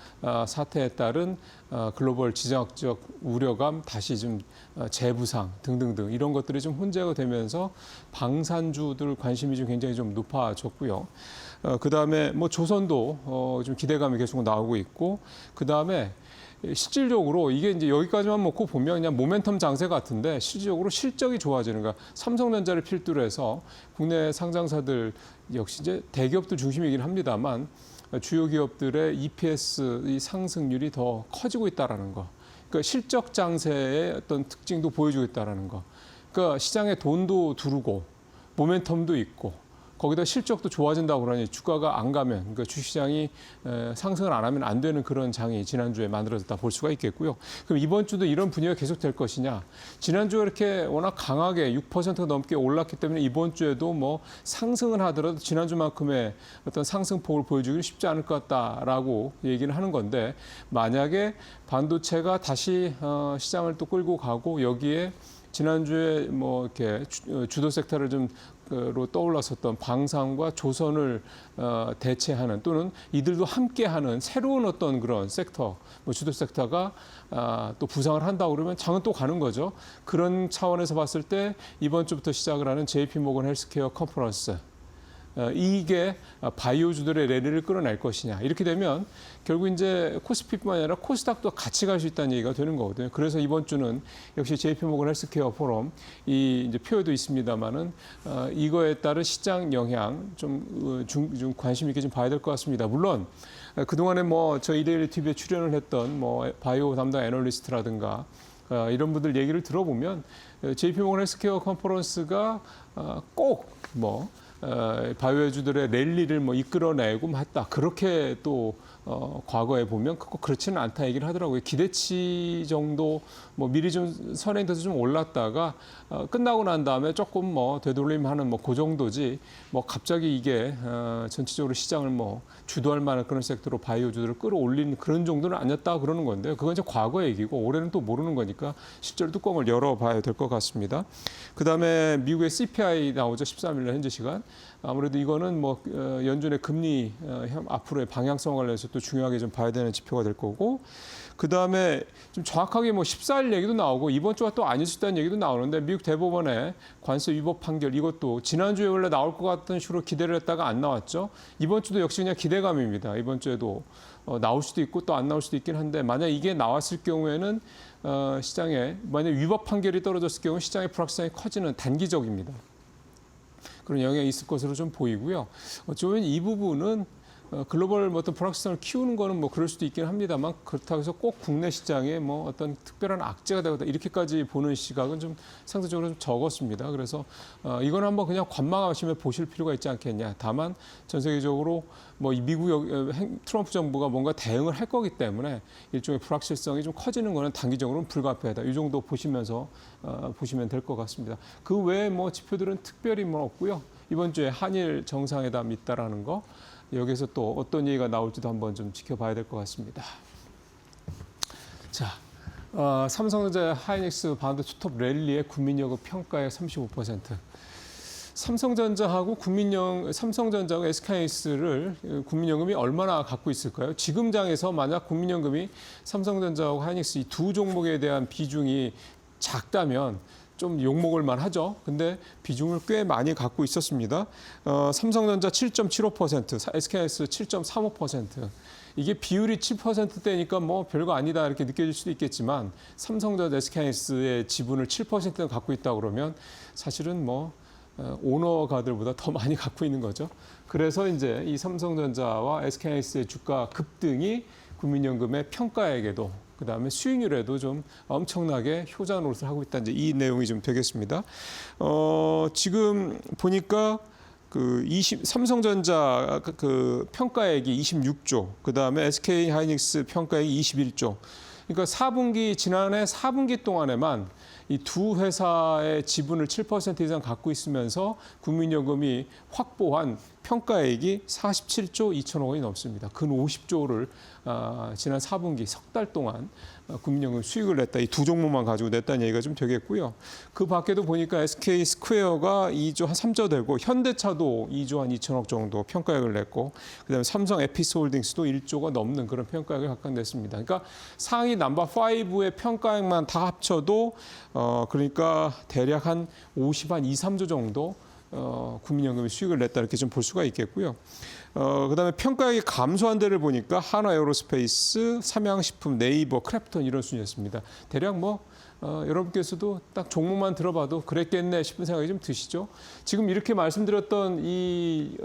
사태에 따른 글로벌 지정학적 우려감, 다시 좀 재부상 등등등 이런 것들이 좀 혼재가 되면서 방산주들 관심이 좀 굉장히 좀 높아졌고요. 그다음에 뭐 조선도 좀 기대감이 계속 나오고 있고, 그다음에 실질적으로 이게 이제 여기까지만 놓고 보면 그냥 모멘텀 장세 같은데 실질적으로 실적이 좋아지는 거야. 삼성전자를 필두로 해서 국내 상장사들 역시 이제 대기업들 중심이긴 합니다만 주요 기업들의 EPS 이 상승률이 더 커지고 있다라는 거. 그러니까 실적 장세의 어떤 특징도 보여주고 있다라는 거. 그러니까 시장에 돈도 두르고 모멘텀도 있고 거기다 실적도 좋아진다고 그러니 주가가 안 가면, 그러니까 주시장이 상승을 안 하면 안 되는 그런 장이 지난주에 만들어졌다 볼 수가 있겠고요. 그럼 이번 주도 이런 분위기가 계속될 것이냐? 지난주에 이렇게 워낙 강하게 6% 넘게 올랐기 때문에 이번 주에도 뭐 상승을 하더라도 지난주만큼의 어떤 상승폭을 보여주기는 쉽지 않을 것 같다라고 얘기를 하는 건데, 만약에 반도체가 다시 시장을 또 끌고 가고 여기에 지난주에 뭐 이렇게 주도 섹터를 좀 로 떠올랐었던 방산과 조선을 대체하는 또는 이들도 함께하는 새로운 어떤 그런 섹터, 뭐 주도 섹터가 또 부상을 한다고 그러면 장은 또 가는 거죠. 그런 차원에서 봤을 때 이번 주부터 시작을 하는 JP모건 헬스케어 컨퍼런스, 이게 바이오주들의 랠리를 끌어낼 것이냐. 이렇게 되면 결국 이제 코스피뿐만 아니라 코스닥도 같이 갈 수 있다는 얘기가 되는 거거든요. 그래서 이번 주는 역시 JP모건 헬스케어 포럼, 이 이제 표에도 있습니다만은 이거에 따른 시장 영향 좀 관심 있게 좀 봐야 될 것 같습니다. 물론 그동안에 뭐 저 이데일리 TV에 출연을 했던 뭐 바이오 담당 애널리스트라든가 이런 분들 얘기를 들어보면 JP모건 헬스케어 컨퍼런스가 꼭 뭐 바이오주들의 랠리를 뭐 이끌어내고 했다. 그렇게 또 과거에 보면 그렇지는 않다 얘기를 하더라고요. 기대치 정도 뭐 미리 좀 선행돼서 좀 올랐다가 끝나고 난 다음에 조금 뭐 되돌림하는 뭐 그 정도지 뭐 갑자기 이게 전체적으로 시장을 뭐 주도할 만한 그런 섹터로 바이오주들을 끌어올리는 그런 정도는 아니었다 그러는 건데요. 그건 이제 과거 얘기고 올해는 또 모르는 거니까 실제로 뚜껑을 열어봐야 될 것 같습니다. 그다음에 미국의 CPI 나오죠. 13일 날 현재 시간. 아무래도 이거는 뭐 연준의 금리 앞으로의 방향성을 내서 또 중요하게 좀 봐야 되는 지표가 될 거고, 그 다음에 좀 정확하게 뭐 14일 얘기도 나오고 이번 주가 또 아닐 수 있다는 얘기도 나오는데 미국 대법원의 관세 위법 판결 이것도 지난주에 원래 나올 것 같던 식으로 기대를 했다가 안 나왔죠. 이번 주도 역시 그냥 기대감입니다. 이번 주에도 나올 수도 있고 또 안 나올 수도 있긴 한데 만약 이게 나왔을 경우에는 시장에 만약 위법 판결이 떨어졌을 경우 시장의 불확실성이 커지는 단기적입니다. 그런 영향이 있을 것으로 좀 보이고요. 어쩌면 이 부분은 글로벌 어떤 불확실성을 키우는 거는 뭐 그럴 수도 있긴 합니다만 그렇다고 해서 꼭 국내 시장에 뭐 어떤 특별한 악재가 되거나 이렇게까지 보는 시각은 좀 상대적으로 좀 적었습니다. 그래서 이건 한번 그냥 관망하시면 보실 필요가 있지 않겠냐. 다만 전 세계적으로 뭐 미국 트럼프 정부가 뭔가 대응을 할 거기 때문에 일종의 불확실성이 좀 커지는 거는 단기적으로는 불가피하다. 이 정도 보시면서 보시면 될 것 같습니다. 그 외에 뭐 지표들은 특별히 뭐 없고요. 이번 주에 한일 정상회담이 있다라는 거. 여기서 또 어떤 얘기가 나올지도 한번 좀 지켜봐야 될 것 같습니다. 자, 삼성전자 하이닉스 반도체 투톱 랠리의 국민연금 평가의 35%. 삼성전자하고 삼성전자하고 SK하이닉스를 국민연금이 얼마나 갖고 있을까요? 지금 장에서 만약 국민연금이 삼성전자하고 하이닉스 이 두 종목에 대한 비중이 작다면 좀 욕먹을 만하죠. 근데 비중을 꽤 많이 갖고 있었습니다. 삼성전자 7.75%, SK하이닉스 7.35%. 이게 비율이 7%대니까 뭐 별거 아니다 이렇게 느껴질 수도 있겠지만 삼성전자, SK하이닉스의 지분을 7%는 갖고 있다 그러면 사실은 뭐 오너가들보다 더 많이 갖고 있는 거죠. 그래서 이제 이 삼성전자와 SK하이닉스의 주가 급등이 국민연금의 평가액에도 그다음에 수익률에도 좀 엄청나게 효자 노릇을 하고 있다. 이제 이 내용이 좀 되겠습니다. 지금 보니까 삼성전자 그 평가액이 26조, 그다음에 SK하이닉스 평가액이 21조. 그러니까 지난해 4분기 동안에만 이 두 회사의 지분을 7% 이상 갖고 있으면서 국민연금이 확보한 평가액이 47조 2천억 원이 넘습니다. 근 50조를 지난 4분기 석 달 동안 국민연금 수익을 냈다. 이 두 종목만 가지고 냈다는 얘기가 좀 되겠고요. 그 밖에도 보니까 SK 스퀘어가 2조 한 3조 되고 현대차도 2조 한 2천억 정도 평가액을 냈고 그다음에 삼성 에피스홀딩스도 1조가 넘는 그런 평가액을 각각 냈습니다. 그러니까 상위 넘버 5의 평가액만 다 합쳐도 그러니까 대략 한 50한 2, 3조 정도 국민연금이 수익을 냈다 이렇게 좀 볼 수가 있겠고요. 그다음에 평가액이 감소한 데를 보니까 한화에어로스페이스, 삼양식품, 네이버, 크래프톤 이런 순이었습니다. 대략 뭐 여러분께서도 딱 종목만 들어봐도 그랬겠네 싶은 생각이 좀 드시죠? 지금 이렇게 말씀드렸던 이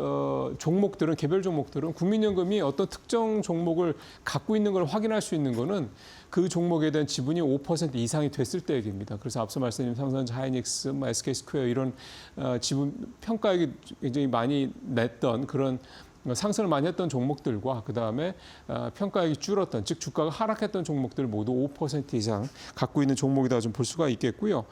종목들은 개별 종목들은 국민연금이 어떤 특정 종목을 갖고 있는 걸 확인할 수 있는 거는 그 종목에 대한 지분이 5% 이상이 됐을 때 얘기입니다. 그래서 앞서 말씀드린 삼성전자, 하이닉스, SK스퀘어 이런 지분 평가액이 굉장히 많이 냈던 그런 상승을 많이 했던 종목들과 그다음에 평가액이 줄었던 즉 주가가 하락했던 종목들 모두 5% 이상 갖고 있는 종목이다 좀 볼 수가 있겠고요.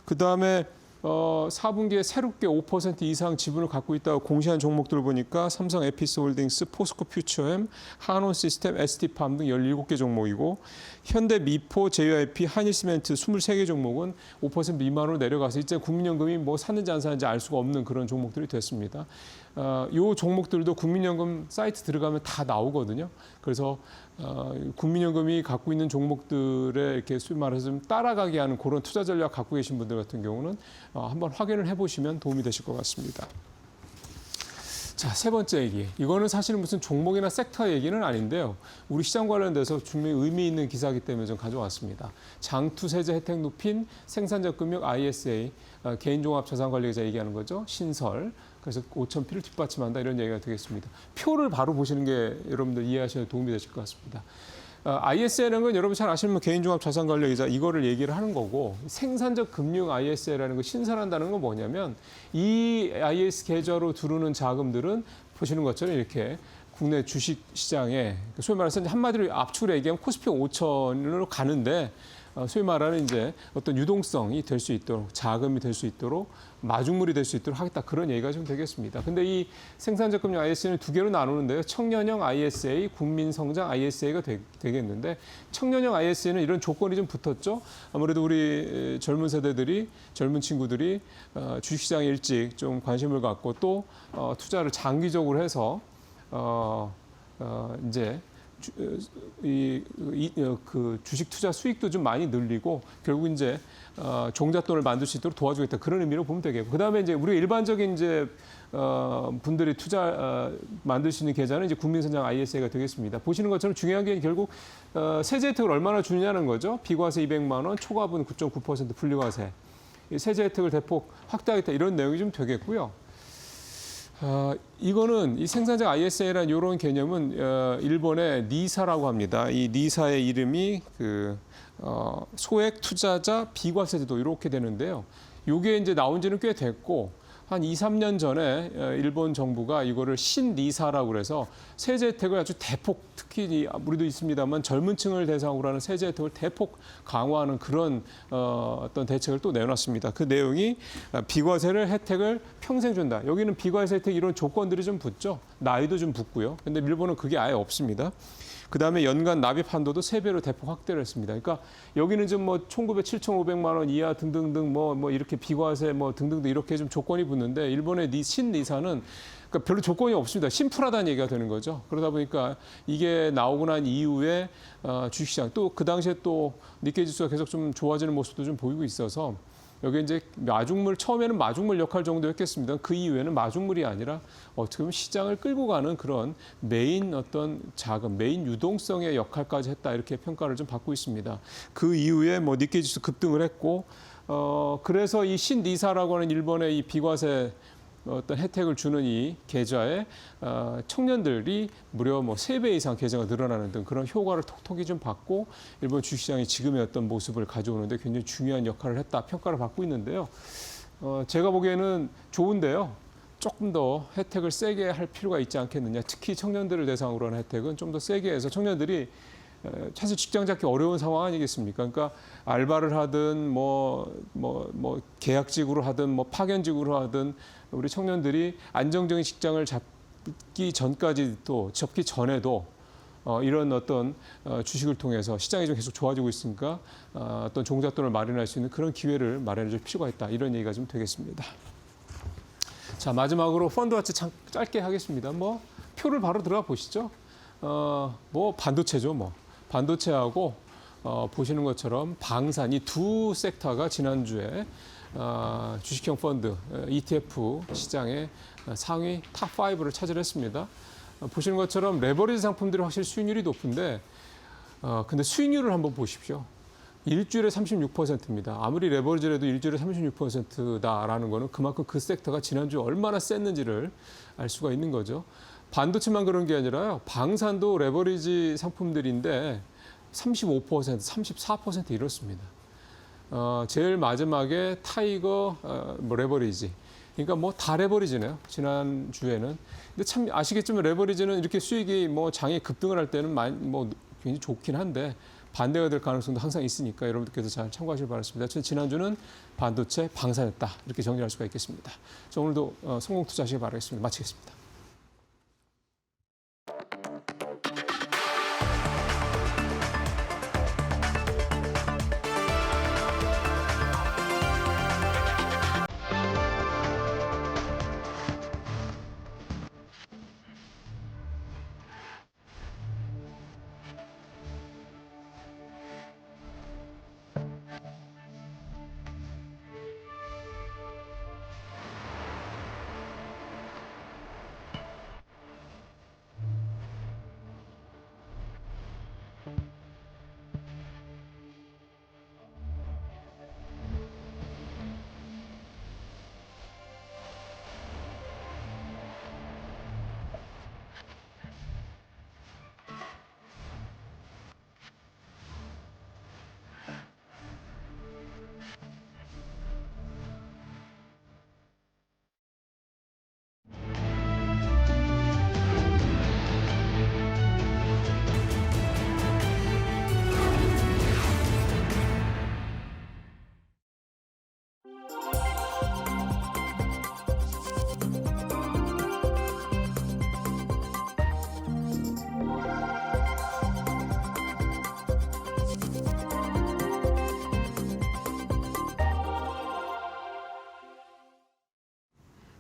그다음에 4분기에 새롭게 5% 이상 지분을 갖고 있다고 공시한 종목들을 보니까 삼성 에피스홀딩스, 포스코 퓨처엠, 한온시스템, ST팜 등 17개 종목이고 현대미포, JYP, 한일시멘트 23개 종목은 5% 미만으로 내려가서 이제 국민연금이 뭐 샀는지 안 샀는지 알 수가 없는 그런 종목들이 됐습니다. 이 종목들도 국민연금 사이트 들어가면 다 나오거든요. 그래서 국민연금이 갖고 있는 종목들에 이렇게 소위 말해서 좀 따라가게 하는 그런 투자 전략 갖고 계신 분들 같은 경우는 한번 확인을 해보시면 도움이 되실 것 같습니다. 자, 세 번째 얘기. 이거는 사실 무슨 종목이나 섹터 얘기는 아닌데요. 우리 시장 관련돼서 분명히 의미 있는 기사이기 때문에 좀 가져왔습니다. 장투세제 혜택 높인 생산자금융 ISA, 개인종합자산관리자 얘기하는 거죠. 신설. 그래서 5,000P를 뒷받침한다 이런 얘기가 되겠습니다. 표를 바로 보시는 게 여러분들 이해하시는 데 도움이 되실 것 같습니다. ISA라는 건 여러분 잘 아시는 개인종합자산관리자 이거를 얘기를 하는 거고 생산적 금융 ISA라는 거 신설한다는 건 뭐냐면 이 IS 계좌로 들어오는 자금들은 보시는 것처럼 이렇게 국내 주식시장에 소위 말해서 한마디로 압축을 얘기하면 코스피 5천으로 가는데 소위 말하는 이제 어떤 유동성이 될 수 있도록 자금이 될 수 있도록 마중물이 될 수 있도록 하겠다 그런 얘기가 좀 되겠습니다. 근데 이 생산자금융 ISA는 두 개로 나누는데요. 청년형 ISA, 국민성장 ISA가 되겠는데 청년형 ISA는 이런 조건이 좀 붙었죠. 아무래도 우리 젊은 세대들이 젊은 친구들이 주식시장에 일찍 좀 관심을 갖고 또 투자를 장기적으로 해서 이제 그 주식 투자 수익도 좀 많이 늘리고 결국 이제 종잣돈을 만들 수 있도록 도와주겠다 그런 의미로 보면 되겠고 그다음에 이제 우리가 일반적인 이제 분들이 투자 만들 수 있는 계좌는 이제 국민선장 ISA가 되겠습니다. 보시는 것처럼 중요한 게 결국 세제 혜택을 얼마나 주느냐는 거죠. 비과세 200만 원, 초과분 9.9% 분리과세. 이 세제 혜택을 대폭 확대하겠다 이런 내용이 좀 되겠고요. 이거는 이 생산자 ISA라는 이런 개념은 일본의 니사라고 합니다. 이 니사의 이름이 그 소액 투자자 비과세 제도 이렇게 되는데요. 이게 이제 나온 지는 꽤 됐고 한 2, 3년 전에 일본 정부가 이거를 신니사라고 그래서 세제 혜택을 아주 대폭 특히 우리도 있습니다만 젊은 층을 대상으로 하는 세제 혜택을 대폭 강화하는 그런 어떤 대책을 또 내놨습니다. 그 내용이 비과세를 혜택을 평생 준다. 여기는 비과세 혜택 이런 조건들이 좀 붙죠. 나이도 좀 붙고요. 근데 일본은 그게 아예 없습니다. 그다음에 연간 납입 한도도 3배로 대폭 확대를 했습니다. 그러니까 여기는 좀 뭐 7,500만 원 이하 등등등 뭐 이렇게 비과세 뭐 등등등 이렇게 좀 조건이 붙는데 일본의 신니사는 그러니까 별로 조건이 없습니다. 심플하다는 얘기가 되는 거죠. 그러다 보니까 이게 나오고 난 이후에 주식시장 또 그 당시에 또 니케이 지수가 계속 좀 좋아지는 모습도 좀 보이고 있어서 여기 이제 마중물 처음에는 마중물 역할 정도였겠습니다. 그 이후에는 마중물이 아니라 어떻게 보면 시장을 끌고 가는 그런 메인 어떤 자금, 메인 유동성의 역할까지 했다 이렇게 평가를 좀 받고 있습니다. 그 이후에 뭐 니케이 지수 급등을 했고 그래서 이 신니사라고 하는 일본의 이 비과세 어떤 혜택을 주는 이 계좌에 청년들이 무려 뭐 3배 이상 계좌가 늘어나는 등 그런 효과를 톡톡히 좀 받고 일본 주식시장이 지금의 어떤 모습을 가져오는데 굉장히 중요한 역할을 했다 평가를 받고 있는데요. 제가 보기에는 좋은데요. 조금 더 혜택을 세게 할 필요가 있지 않겠느냐. 특히 청년들을 대상으로 하는 혜택은 좀 더 세게 해서 청년들이 사실 직장 잡기 어려운 상황 아니겠습니까? 그러니까 알바를 하든 뭐 계약직으로 하든 뭐 파견직으로 하든 우리 청년들이 안정적인 직장을 잡기 전까지도 접기 전에도 이런 어떤 주식을 통해서 시장이 좀 계속 좋아지고 있으니까 어떤 종잣돈을 마련할 수 있는 그런 기회를 마련해 줄 필요가 있다. 이런 얘기가 좀 되겠습니다. 자, 마지막으로 펀드와치 짧게 하겠습니다. 뭐 표를 바로 들어가 보시죠. 뭐 반도체죠, 뭐. 반도체하고 보시는 것처럼 방산 이 두 섹터가 지난주에 주식형 펀드 ETF 시장의 상위 탑5를 차지했습니다. 보시는 것처럼 레버리지 상품들이 확실히 수익률이 높은데 근데 수익률을 한번 보십시오. 일주일에 36%입니다. 아무리 레버리지라도 일주일에 36%다라는 거는 그만큼 그 섹터가 지난주에 얼마나 셌는지를 알 수가 있는 거죠. 반도체만 그런 게 아니라요. 방산도 레버리지 상품들인데 35%, 34% 이렇습니다. 제일 마지막에 타이거 뭐 레버리지. 그러니까 뭐 다 레버리지네요. 지난주에는. 근데 참 아시겠지만 레버리지는 이렇게 수익이 뭐 장에 급등을 할 때는 뭐 굉장히 좋긴 한데 반대가 될 가능성도 항상 있으니까 여러분들께서 잘 참고하시길 바랍니다. 지난주는 반도체 방산했다. 이렇게 정리할 수가 있겠습니다. 자, 오늘도 성공 투자하시길 바라겠습니다. 마치겠습니다.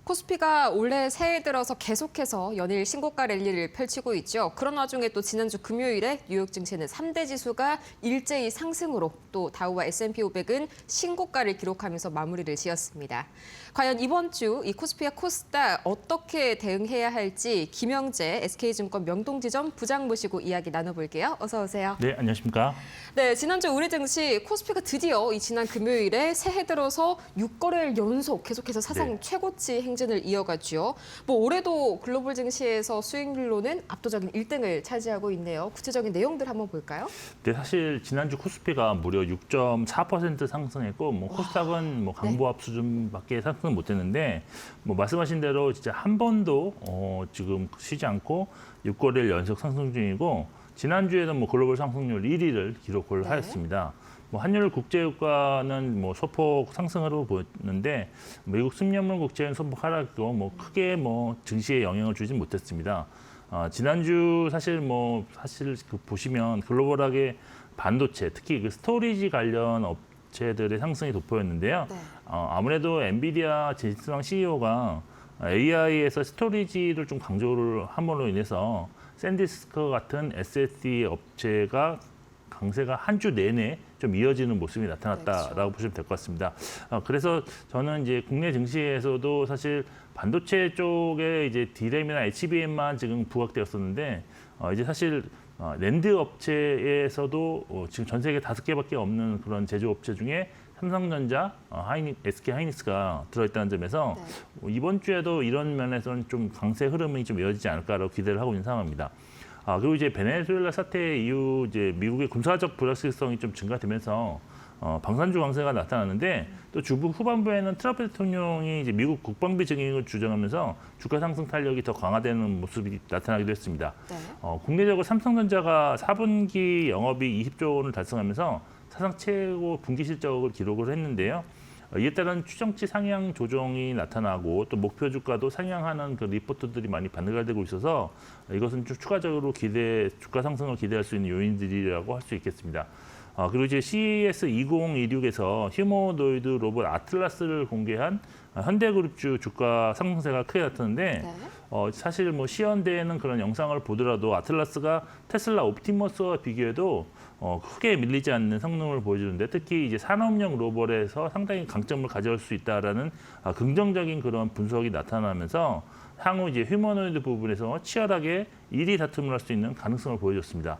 코스피가 올해 새해 들어서 계속해서 연일 신고가 랠리를 펼치고 있죠. 그런 와중에 또 지난주 금요일에 뉴욕 증시는 3대 지수가 일제히 상승으로 또 다우와 S&P 500은 신고가를 기록하면서 마무리를 지었습니다. 과연 이번 주 이 코스피와 코스닥 어떻게 대응해야 할지 김영재 SK증권 명동지점 부장 모시고 이야기 나눠볼게요. 어서 오세요. 네, 안녕하십니까? 네, 지난주 우리 증시 코스피가 드디어 이 지난 금요일에 새해 들어서 6거래일 연속 계속해서 사상 네. 최고치 행진을 이어갔죠. 뭐 올해도 글로벌 증시에서 수익률로는 압도적인 1등을 차지하고 있네요. 구체적인 내용들 한번 볼까요? 네, 사실 지난주 코스피가 무려 6.4% 상승했고, 뭐 코스닥은 뭐 강보합 수준밖에 상승 못했는데, 뭐 말씀하신 대로 진짜 한 번도 지금 쉬지 않고 6거래일 연속 상승 중이고, 지난주에는 뭐 글로벌 상승률 1위를 기록을 네. 하였습니다. 뭐 한율 국제유가는 뭐 소폭 상승으로 보였는데 미국 10년물 국채는 소폭 하락도 뭐 크게 뭐 증시에 영향을 주진 못했습니다. 지난주 사실 그 보시면 글로벌하게 반도체 특히 그 스토리지 관련 업체들의 상승이 돋보였는데요. 네. 아무래도 엔비디아 제이슨 CEO가 AI에서 스토리지를 좀 강조를 함으로 인해서 샌디스크 같은 SSD 업체가 강세가 한 주 내내 좀 이어지는 모습이 나타났다라고 그렇죠. 보시면 될 것 같습니다. 그래서 저는 이제 국내 증시에서도 사실 반도체 쪽에 이제 D램이나 HBM만 지금 부각되었었는데 이제 사실 랜드 업체에서도 지금 전 세계 5개밖에 없는 그런 제조업체 중에 삼성전자, SK 하이닉스가 들어있다는 점에서 이번 주에도 이런 면에서는 좀 강세 흐름이 좀 이어지지 않을까라고 기대를 하고 있는 상황입니다. 그리고 이제 베네수엘라 사태 이후 이제 미국의 군사적 불확실성이 좀 증가되면서 방산주 강세가 나타났는데 또 주부 후반부에는 트럼프 대통령이 이제 미국 국방비 증액을 주장하면서 주가 상승 탄력이 더 강화되는 모습이 나타나기도 했습니다. 네. 국내적으로 삼성전자가 4분기 영업이 20조 원을 달성하면서 사상 최고 분기 실적을 기록을 했는데요. 이에 따른 추정치 상향 조정이 나타나고 또 목표 주가도 상향하는 그 리포트들이 많이 반영되고 있어서 이것은 좀 추가적으로 주가 상승을 기대할 수 있는 요인들이라고 할 수 있겠습니다. 그리고 이제 CES 2026에서 휴머노이드 로봇 아틀라스를 공개한 현대그룹주 주가 상승세가 크게 나타났는데 네. 사실 뭐 시연되는 그런 영상을 보더라도 아틀라스가 테슬라 옵티머스와 비교해도 크게 밀리지 않는 성능을 보여주는데 특히 이제 산업용 로봇에서 상당히 강점을 가져올 수 있다라는 긍정적인 그런 분석이 나타나면서 향후 이제 휴머노이드 부분에서 치열하게 1위 다툼을 할 수 있는 가능성을 보여줬습니다.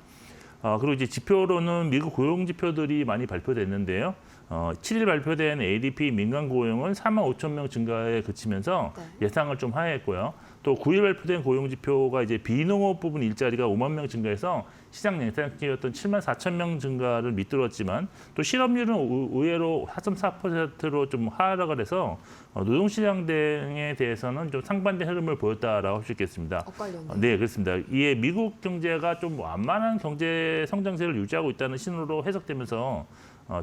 그리고 이제 지표로는 미국 고용 지표들이 많이 발표됐는데요. 7일 발표된 ADP 민간 고용은 4만 5천 명 증가에 그치면서 예상을 좀 하회했고요. 또 9일 발표된 고용 지표가 이제 비농업 부분 일자리가 5만 명 증가해서 시장 예상치였던 7만 4천 명 증가를 밑들었지만 또 실업률은 의외로 4.4%로 좀 하락을 해서 노동시장 등에 대해서는 좀 상반된 흐름을 보였다라고 할 수 있겠습니다. 엇갈렸네요. 네, 그렇습니다. 이에 미국 경제가 좀 완만한 경제 성장세를 유지하고 있다는 신호로 해석되면서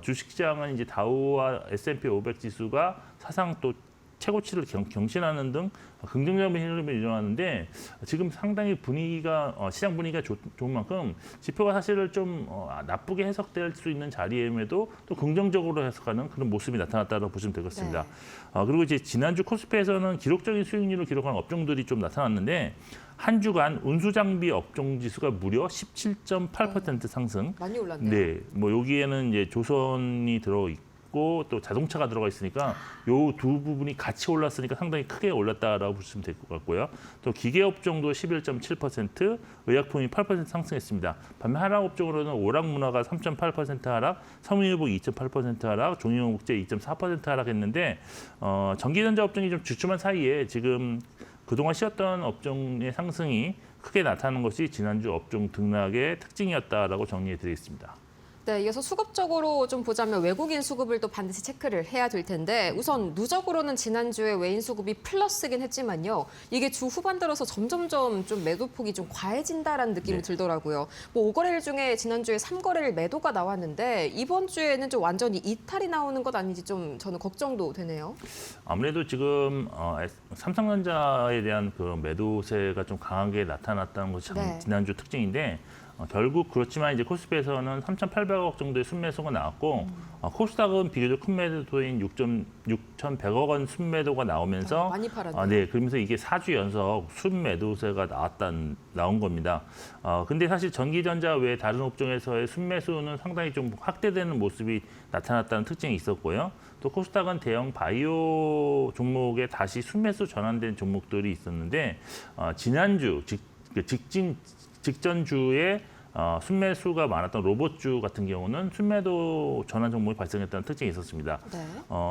주식시장은 이제 다우와 S&P 500 지수가 사상 또 최고치를 경신하는 등 긍정적인 흐름이 일어나는데 지금 상당히 시장 분위기가 좋은 만큼 지표가 사실은 좀 나쁘게 해석될 수 있는 자리임에도 또 긍정적으로 해석하는 그런 모습이 나타났다고 보시면 되겠습니다. 그리고 이제 지난주 코스피에서는 기록적인 수익률을 기록한 업종들이 좀 나타났는데 한 주간 운수장비 업종 지수가 무려 17.8% 상승. 많이 올랐네요. 네, 뭐 여기에는 이제 조선이 들어있고 또 자동차가 들어가 있으니까 요 두 부분이 같이 올랐으니까 상당히 크게 올랐다라고 보시면 될 것 같고요. 또 기계업종도 11.7%, 의약품이 8% 상승했습니다. 반면 하락업종으로는 오락문화가 3.8% 하락, 섬유유복 2.8% 하락, 종이용국제 2.4% 하락했는데 전기전자 업종이 좀 주춤한 사이에 지금 그동안 쉬었던 업종의 상승이 크게 나타나는 것이 지난주 업종 등락의 특징이었다라고 정리해드리겠습니다. 네, 이어서 수급적으로 좀 보자면 외국인 수급을 또 반드시 체크를 해야 될 텐데 우선 누적으로는 지난주에 외인 수급이 플러스긴 했지만요. 이게 주 후반 들어서 점점점 좀 매도폭이 좀 과해진다라는 느낌이 들더라고요. 뭐 5거래일 중에 지난주에 3거래일 매도가 나왔는데 이번 주에는 좀 완전히 이탈이 나오는 것 아닌지 좀 저는 걱정도 되네요. 아무래도 지금 삼성전자에 대한 그 매도세가 좀 강하게 나타났다는 것이 지난주 특징인데 결국 그렇지만 이제 코스피에서는 3,800억 정도의 순매수가 나왔고 코스닥은 비교적 큰 매도인 6,100억 원 순매도가 나오면서 많이 팔았네요. 네, 그러면서 이게 4주 연속 순매도세가 나온 겁니다. 근데 사실 전기전자 외 다른 업종에서의 순매수는 상당히 좀 확대되는 모습이 나타났다는 특징이 있었고요. 또 코스닥은 대형 바이오 종목에 다시 순매수 전환된 종목들이 있었는데 지난주 직전주에 순매수가 많았던 로봇주 같은 경우는 순매도 전환 종목이 발생했다는 특징이 있었습니다. 네.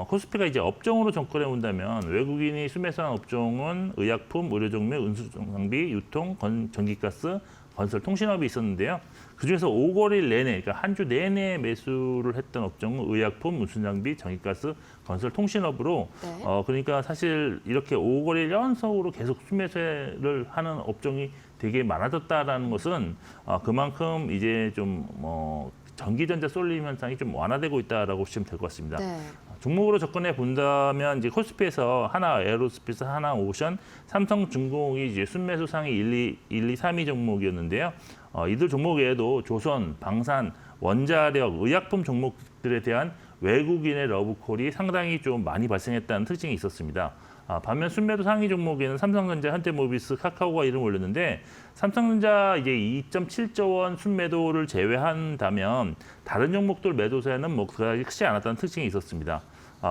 코스피가 이제 업종으로 접근해 본다면 외국인이 순매수한 업종은 의약품, 의료종묘, 운수장비, 유통, 전기가스, 건설, 통신업이 있었는데요. 그중에서 5거일 내내, 그러니까 한 주 내내 매수를 했던 업종은 의약품, 운수장비, 전기가스, 건설, 통신업으로 네. 그러니까 사실 이렇게 5거일 연속으로 계속 순매수를 하는 업종이 되게 많아졌다라는 것은 그만큼 이제 좀 전기전자 쏠림 현상이 좀 완화되고 있다라고 보시면 될 것 같습니다. 네. 종목으로 접근해 본다면 이제 코스피에서 하나 에어로스페이스, 하나 오션, 삼성중공업이 이제 순매수 상위 1, 2, 3위 종목이었는데요. 이들 종목 외에도 조선, 방산, 원자력, 의약품 종목들에 대한 외국인의 러브콜이 상당히 좀 많이 발생했다는 특징이 있었습니다. 반면 순매도 상위 종목에는 삼성전자, 현대모비스, 카카오가 이름을 올렸는데 삼성전자 이제 2.7조 원 순매도를 제외한다면 다른 종목들 매도세는 뭐 그다지 크지 않았다는 특징이 있었습니다.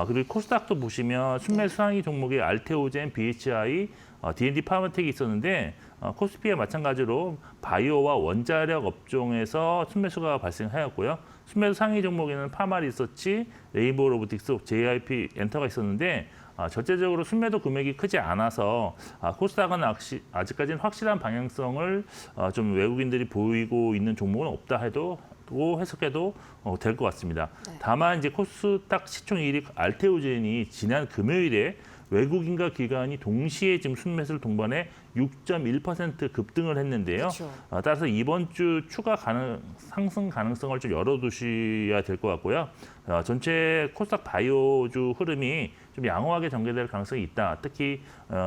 그리고 코스닥도 보시면 순매수 상위 종목에 알테오젠, BHI, D&D 파마텍이 있었는데 코스피와 마찬가지로 바이오와 원자력 업종에서 순매수가 발생하였고요. 순매수 상위 종목에는 파마리서치, 레인보우 로보틱스, JIP 엔터가 있었는데 절대적으로 순매도 금액이 크지 않아서 코스닥은 아직까지는 확실한 방향성을 좀 외국인들이 보이고 있는 종목은 없다 해도 해석해도 될 것 같습니다. 네. 다만 이제 코스닥 시총 1위 알테오젠이 지난 금요일에 외국인과 기관이 동시에 지금 순매수를 동반해 6.1% 급등을 했는데요. 그렇죠. 따라서 이번 주 추가 상승 가능성을 좀 열어두셔야 될 것 같고요. 전체 코스닥 바이오주 흐름이 좀 양호하게 전개될 가능성이 있다. 특히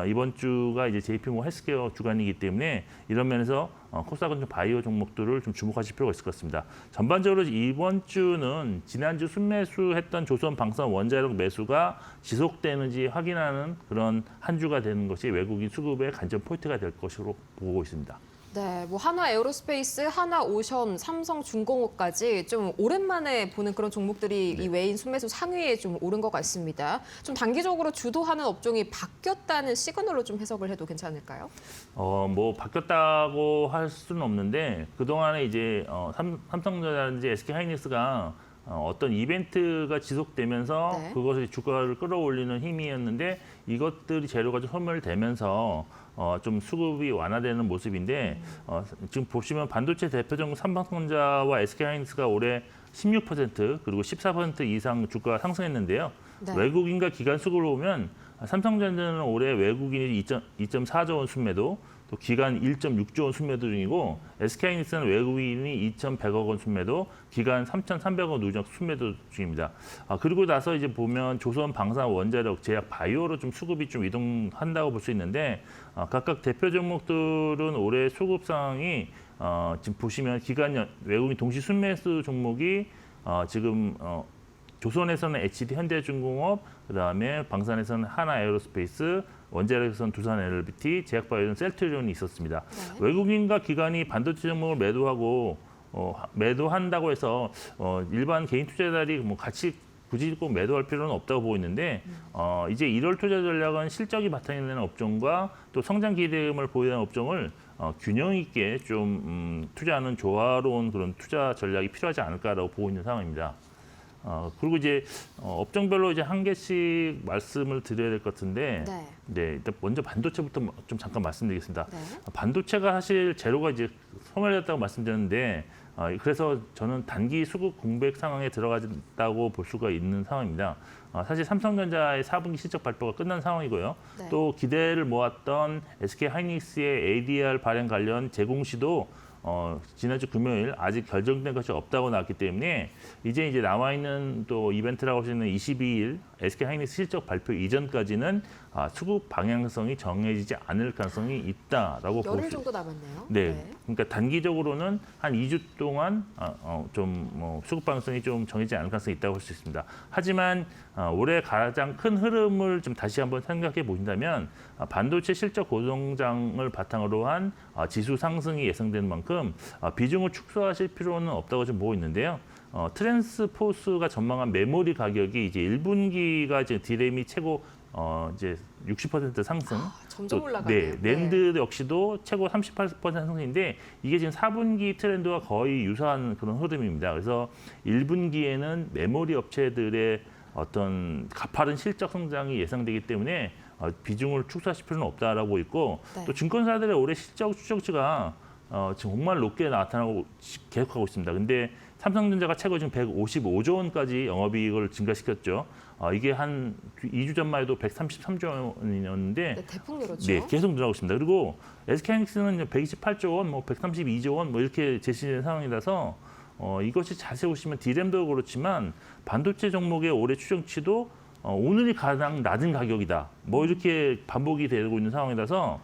이번 주가 이제 JP모건 헬스케어 주간이기 때문에 이런 면에서 코스닥은 좀 바이오 종목들을 좀 주목하실 필요가 있을 것 같습니다. 전반적으로 이번 주는 지난주 순매수했던 조선, 방산, 원자력 매수가 지속되는지 확인하는 그런 한 주가 되는 것이 외국인 수급의 관전 포인트가 될 것으로 보고 있습니다. 네, 뭐 하나 에어로스페이스, 하나 오션, 삼성중공업까지 좀 오랜만에 보는 그런 종목들이 이 외인 순매수 상위에 좀 오른 것 같습니다. 좀 단기적으로 주도하는 업종이 바뀌었다는 시그널로 좀 해석을 해도 괜찮을까요? 뭐 바뀌었다고 할 수는 없는데 그동안에 이제 삼성전자라든지 SK하이닉스가 어떤 이벤트가 지속되면서 네. 그것이 주가를 끌어올리는 힘이었는데 이것들이 재료가 좀 소멸되면서 좀 수급이 완화되는 모습인데 지금 보시면 반도체 대표 종목 삼성전자와 SK하이닉스가 올해 16% 그리고 14% 이상 주가가 상승했는데요. 네. 외국인과 기관 수급을 보면 삼성전자는 올해 외국인이 2.4조 원 순매도, 또 기간 1.6조 원 순매도 중이고 SK하이닉스는 외국인이 2,100억 원 순매도, 기간 3,300억 누적 순매도 중입니다. 그리고 나서 이제 보면 조선, 방산, 원자력, 제약, 바이오로 좀 수급이 좀 이동한다고 볼 수 있는데 각각 대표 종목들은 올해 수급 상황이 지금 보시면 기간 외국인 동시 순매수 종목이 지금 조선에서는 HD 현대중공업, 그다음에 방산에서는 하나 에어로스페이스, 원자력에서는 두산 LBT, 제약바이오는 셀트리온이 있었습니다. 네. 외국인과 기관이 반도체 종목을 매도한다고 해서 일반 개인 투자자들이 뭐 같이 굳이 꼭 매도할 필요는 없다고 보고 있는데 이제 1월 투자 전략은 실적이 바탕이 되는 업종과 또 성장 기대감을 보이는 업종을 균형 있게 좀 투자하는 조화로운 그런 투자 전략이 필요하지 않을까라고 보고 있는 상황입니다. 그리고 이제 업종별로 이제 한 개씩 말씀을 드려야 될 것 같은데, 네. 일단 먼저 반도체부터 좀 잠깐 말씀드리겠습니다. 네. 반도체가 사실 재료가 이제 소멸됐다고 말씀드렸는데, 그래서 저는 단기 수급 공백 상황에 들어가다고 볼 수가 있는 상황입니다. 사실 삼성전자의 4분기 실적 발표가 끝난 상황이고요. 네. 또 기대를 모았던 SK하이닉스의 ADR 발행 관련 제공시도 지난주 금요일 아직 결정된 것이 없다고 나왔기 때문에 이제 나와 있는 또 이벤트라고 할 수 있는 22일 SK하이닉스 실적 발표 이전까지는 수급 방향성이 정해지지 않을 가능성이 있다라고 볼 열흘 수 정도 남았네요. 네. 그러니까 단기적으로는 한 2주 동안 좀 수급 방향성이 좀 정해지지 않을 가능성이 있다고 볼 수 있습니다. 하지만 올해 가장 큰 흐름을 좀 다시 한번 생각해 보신다면 반도체 실적 고성장을 바탕으로 한 지수 상승이 예상되는 만큼 비중을 축소하실 필요는 없다고 좀 보고 있는데요. 트랜스포스가 전망한 메모리 가격이 이제 1분기가 이제 디램이 최고 이제 60% 상승. 점점 또, 올라가네요. 네, 낸드 역시도 최고 38% 상승인데 이게 지금 4분기 트렌드와 거의 유사한 그런 흐름입니다. 그래서 1분기에는 메모리 업체들의 어떤 가파른 실적 성장이 예상되기 때문에 비중을 축소하실 필요는 없다라고 있고 네. 또 증권사들의 올해 실적 추정치가 지금 정말 높게 나타나고 계속하고 있습니다. 근데 삼성전자가 최고 지금 155조 원까지 영업이익을 증가시켰죠. 이게 한 2주 전만 해도 133조 원이었는데 네, 대폭 늘었죠. 네, 계속 늘어나고 있습니다. 그리고 SK하이닉스는 128조 원, 뭐 132조 원 뭐 이렇게 제시된 상황이라서 이것이 자세히 보시면 디램도 그렇지만 반도체 종목의 올해 추정치도 오늘이 가장 낮은 가격이다. 뭐 이렇게 반복이 되고 있는 상황이라서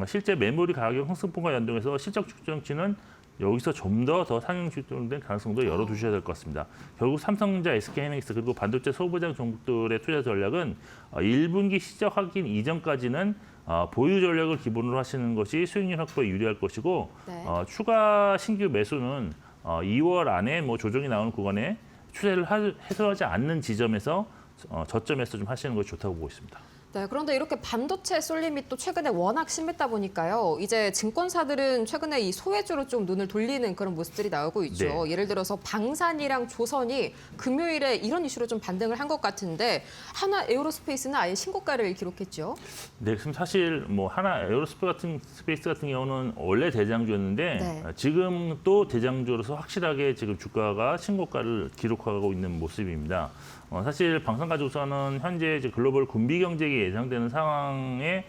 실제 메모리 가격 상승폭과 연동해서 실적 추정치는 여기서 좀 더 상향 출동된 가능성도 열어두셔야 될 것 같습니다. 결국 삼성전자, SK하이닉스 그리고 반도체 소부장 종목들의 투자 전략은 1분기 시적 확인 이전까지는 보유 전략을 기본으로 하시는 것이 수익률 확보에 유리할 것이고 네. 추가 신규 매수는 2월 안에 뭐 조정이 나오는 구간에 추세를 해소하지 않는 지점에서 저점에서 좀 하시는 것이 좋다고 보고 있습니다. 네, 그런데 이렇게 반도체 쏠림이 또 최근에 워낙 심했다 보니까요. 이제 증권사들은 최근에 이 소외주로 좀 눈을 돌리는 그런 모습들이 나오고 있죠. 네. 예를 들어서 방산이랑 조선이 금요일에 이런 이슈로 좀 반등을 한 것 같은데 하나 에어로스페이스는 아예 신고가를 기록했죠. 네, 그럼 사실 뭐 하나 에어로스페이스 같은 경우는 원래 대장주였는데 네. 지금 또 대장주로서 확실하게 지금 주가가 신고가를 기록하고 있는 모습입니다. 사실 방산가조선은 현재 이제 글로벌 군비 경쟁이 예상되는 상황에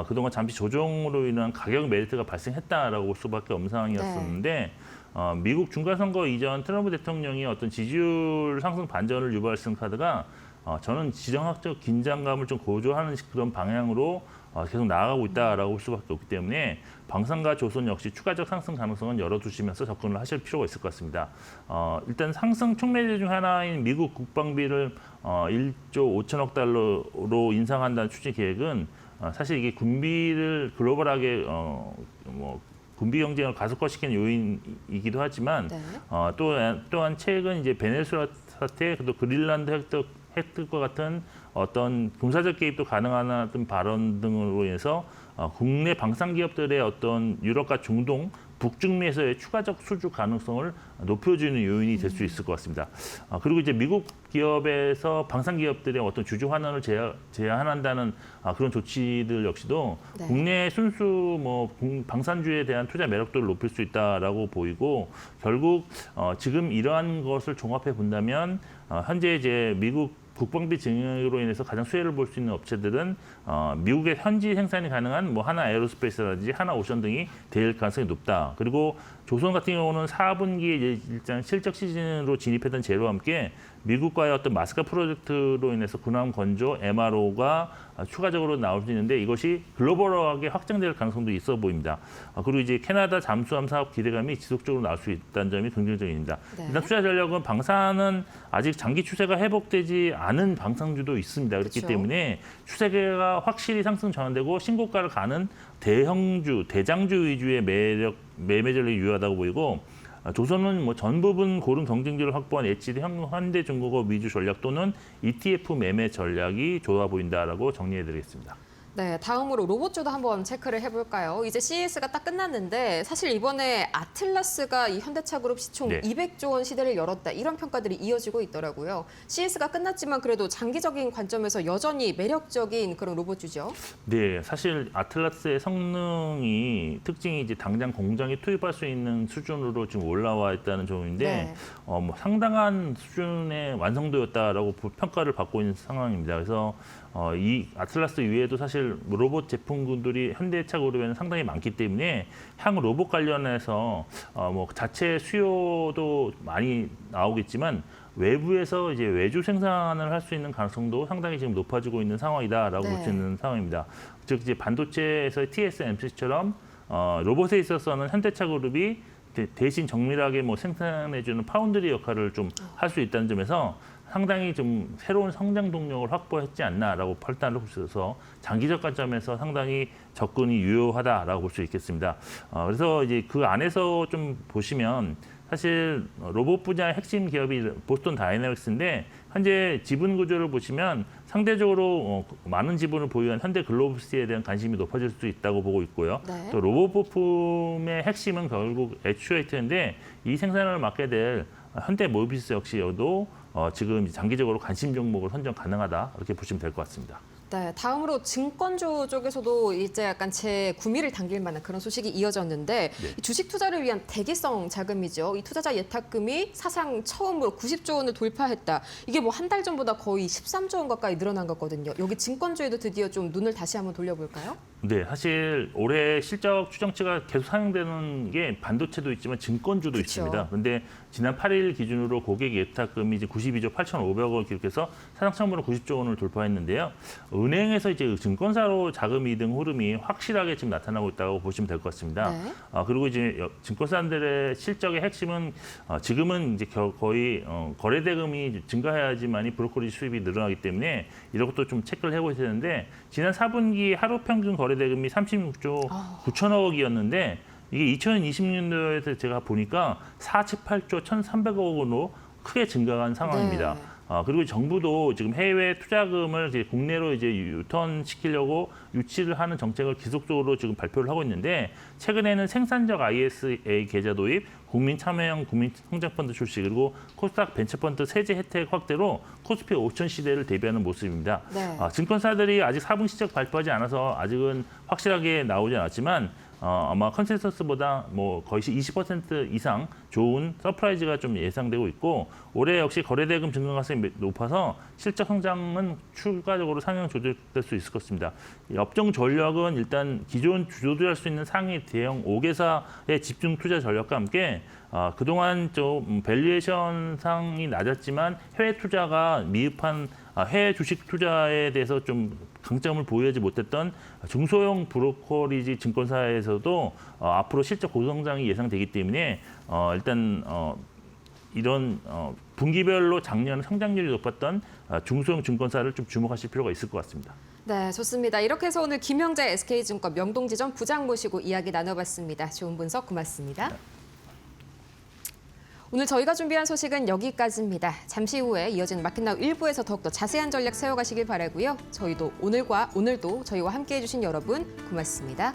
그동안 잠시 조정으로 인한 가격 메리트가 발생했다라고 볼 수밖에 없는 상황이었었는데 미국 중간선거 이전 트럼프 대통령이 어떤 지지율 상승 반전을 유발할 수 있는 카드가 저는 지정학적 긴장감을 좀 고조하는 그런 방향으로 계속 나아가고 있다라고 볼 수밖에 없기 때문에 방산과 조선 역시 추가적 상승 가능성은 열어두시면서 접근을 하실 필요가 있을 것 같습니다. 일단 상승 촉매제 중 하나인 미국 국방비를 1조 5천억 달러로 인상한다는 추진 계획은 사실 이게 군비를 글로벌하게 군비 경쟁을 가속화시키는 요인이기도 하지만 네. 또한 최근 이제 베네수엘라 사태, 또 그린란드 획득과 같은 어떤 군사적 개입도 가능한 발언 등으로 인해서 국내 방산 기업들의 어떤 유럽과 중동, 북중미에서의 추가적 수주 가능성을 높여주는 요인이 될 수 있을 것 같습니다. 그리고 이제 미국 기업에서 방산 기업들의 어떤 주주 환원을 제한한다는 그런 조치들 역시도 네. 국내 순수 방산주에 대한 투자 매력도를 높일 수 있다라고 보이고 결국 지금 이러한 것을 종합해 본다면 현재 이제 미국 국방비 증액으로 인해서 가장 수혜를 볼 수 있는 업체들은 미국의 현지 생산이 가능한 뭐 하나 에어로스페이스라든지 하나 오션 등이 될 가능성이 높다. 그리고 조선 같은 경우는 4분기에 일단 실적 시즌으로 진입했던 제로와 함께 미국과의 어떤 마스크 프로젝트로 인해서 군함 건조, MRO가 추가적으로 나올 수 있는데 이것이 글로벌하게 확장될 가능성도 있어 보입니다. 그리고 이제 캐나다 잠수함 사업 기대감이 지속적으로 나올 수 있다는 점이 긍정적입니다. 네. 일단 투자 전략은 방산은 아직 장기 추세가 회복되지 않은 방산주도 있습니다. 그렇기 그렇죠. 때문에 추세가 확실히 상승 전환되고 신고가를 가는 대형주, 대장주 위주의 매매 전략이 유효하다고 보이고 조선은 뭐 전 부분 고른 경쟁률을 확보한 HD 현대중공업 위주 전략 또는 ETF 매매 전략이 좋아 보인다라고 정리해드리겠습니다. 네, 다음으로 로봇주도 한번 체크를 해볼까요? 이제 CES가 딱 끝났는데 사실 이번에 아틀라스가 이 현대차그룹 시총 네. 200조 원 시대를 열었다 이런 평가들이 이어지고 있더라고요. CES가 끝났지만 그래도 장기적인 관점에서 여전히 매력적인 그런 로봇주죠. 네, 사실 아틀라스의 성능이 특징이 이제 당장 공장에 투입할 수 있는 수준으로 지금 올라와 있다는 점인데 네. 뭐 상당한 수준의 완성도였다라고 평가를 받고 있는 상황입니다. 그래서 이 아틀라스 이외에도 사실 로봇 제품군들이 현대차 그룹에는 상당히 많기 때문에 향후 로봇 관련해서 뭐 자체 수요도 많이 나오겠지만 외부에서 이제 외주 생산을 할 수 있는 가능성도 상당히 지금 높아지고 있는 상황이다라고 볼 수 있는 상황입니다. 즉 이제 반도체에서의 TSMC처럼 로봇에 있어서는 현대차 그룹이 대신 정밀하게 뭐 생산해주는 파운드리 역할을 좀 할 수 있다는 점에서 상당히 좀 새로운 성장 동력을 확보했지 않나라고 판단을 할 수 있어서 장기적 관점에서 상당히 접근이 유효하다라고 볼 수 있겠습니다. 그래서 이제 그 안에서 좀 보시면 사실 로봇 분야의 핵심 기업이 보스턴 다이내믹스인데 현재 지분 구조를 보시면 상대적으로 많은 지분을 보유한 현대 글로브스에 대한 관심이 높아질 수 있다고 보고 있고요. 네. 또 로봇 부품의 핵심은 결국 액추에이터인데 이 생산을 맡게 될 현대 모비스 역시도 지금 장기적으로 관심 종목을 선정 가능하다 이렇게 보시면 될 것 같습니다. 네, 다음으로 증권주 쪽에서도 이제 약간 재구미를 당길 만한 그런 소식이 이어졌는데 이 주식 투자를 위한 대기성 자금이죠. 이 투자자 예탁금이 사상 처음으로 90조 원을 돌파했다. 이게 뭐 한 달 전보다 거의 13조 원 가까이 늘어난 거거든요. 여기 증권주에도 드디어 좀 눈을 다시 한번 돌려볼까요? 네, 사실 올해 실적 추정치가 계속 상향되는 게 반도체도 있지만 증권주도 그쵸. 있습니다. 그런데 지난 8일 기준으로 고객 예탁금이 이제 92조 8,500억 기록해서 사상 처음으로 90조 원을 돌파했는데요. 은행에서 이제 증권사로 자금 이동 흐름이 확실하게 지금 나타나고 있다고 보시면 될 것 같습니다. 네. 그리고 이제 증권사들의 실적의 핵심은 지금은 이제 거의 거래 대금이 증가해야지만이 브로커리지 수입이 늘어나기 때문에 이런 것도 좀 체크를 해보셔야 되는데 지난 4분기 하루 평균 거래 대금이 36조 9천억 원이었는데 이게 2020년도에서 제가 보니까 48조 1,300억 원으로 크게 증가한 상황입니다. 네. 그리고 정부도 지금 해외 투자금을 이제 국내로 이제 유턴시키려고 유치를 하는 정책을 지속적으로 지금 발표를 하고 있는데 최근에는 생산적 ISA 계좌 도입, 국민 참여형 국민 성장펀드 출시 그리고 코스닥 벤처펀드 세제 혜택 확대로 코스피 5천 시대를 대비하는 모습입니다. 네. 증권사들이 아직 4분 실적 발표하지 않아서 아직은 확실하게 나오지 않았지만 아마 컨센서스보다 뭐 거의 20% 이상 좋은 서프라이즈가 좀 예상되고 있고 올해 역시 거래대금 증가 가능성이 높아서 실적 성장은 추가적으로 상향 조절될 수 있을 것 같습니다. 업종 전략은 일단 기존 주도할 수 있는 상위 대형 5개사의 집중 투자 전략과 함께 그동안 좀 밸류에이션 상이 낮았지만 해외 투자가 미흡한 해외 주식 투자에 대해서 좀 강점을 보유하지 못했던 중소형 브로커리지 증권사에서도 앞으로 실적 고성장이 예상되기 때문에 일단 이런 분기별로 작년 성장률이 높았던 중소형 증권사를 좀 주목하실 필요가 있을 것 같습니다. 네, 좋습니다. 이렇게 해서 오늘 김영재 SK증권 명동지점 부장 모시고 이야기 나눠봤습니다. 좋은 분석 고맙습니다. 오늘 저희가 준비한 소식은 여기까지입니다. 잠시 후에 이어지는 마켓나우 1부에서 더욱더 자세한 전략 세워가시길 바라고요. 저희도 오늘도 저희와 함께해 주신 여러분 고맙습니다.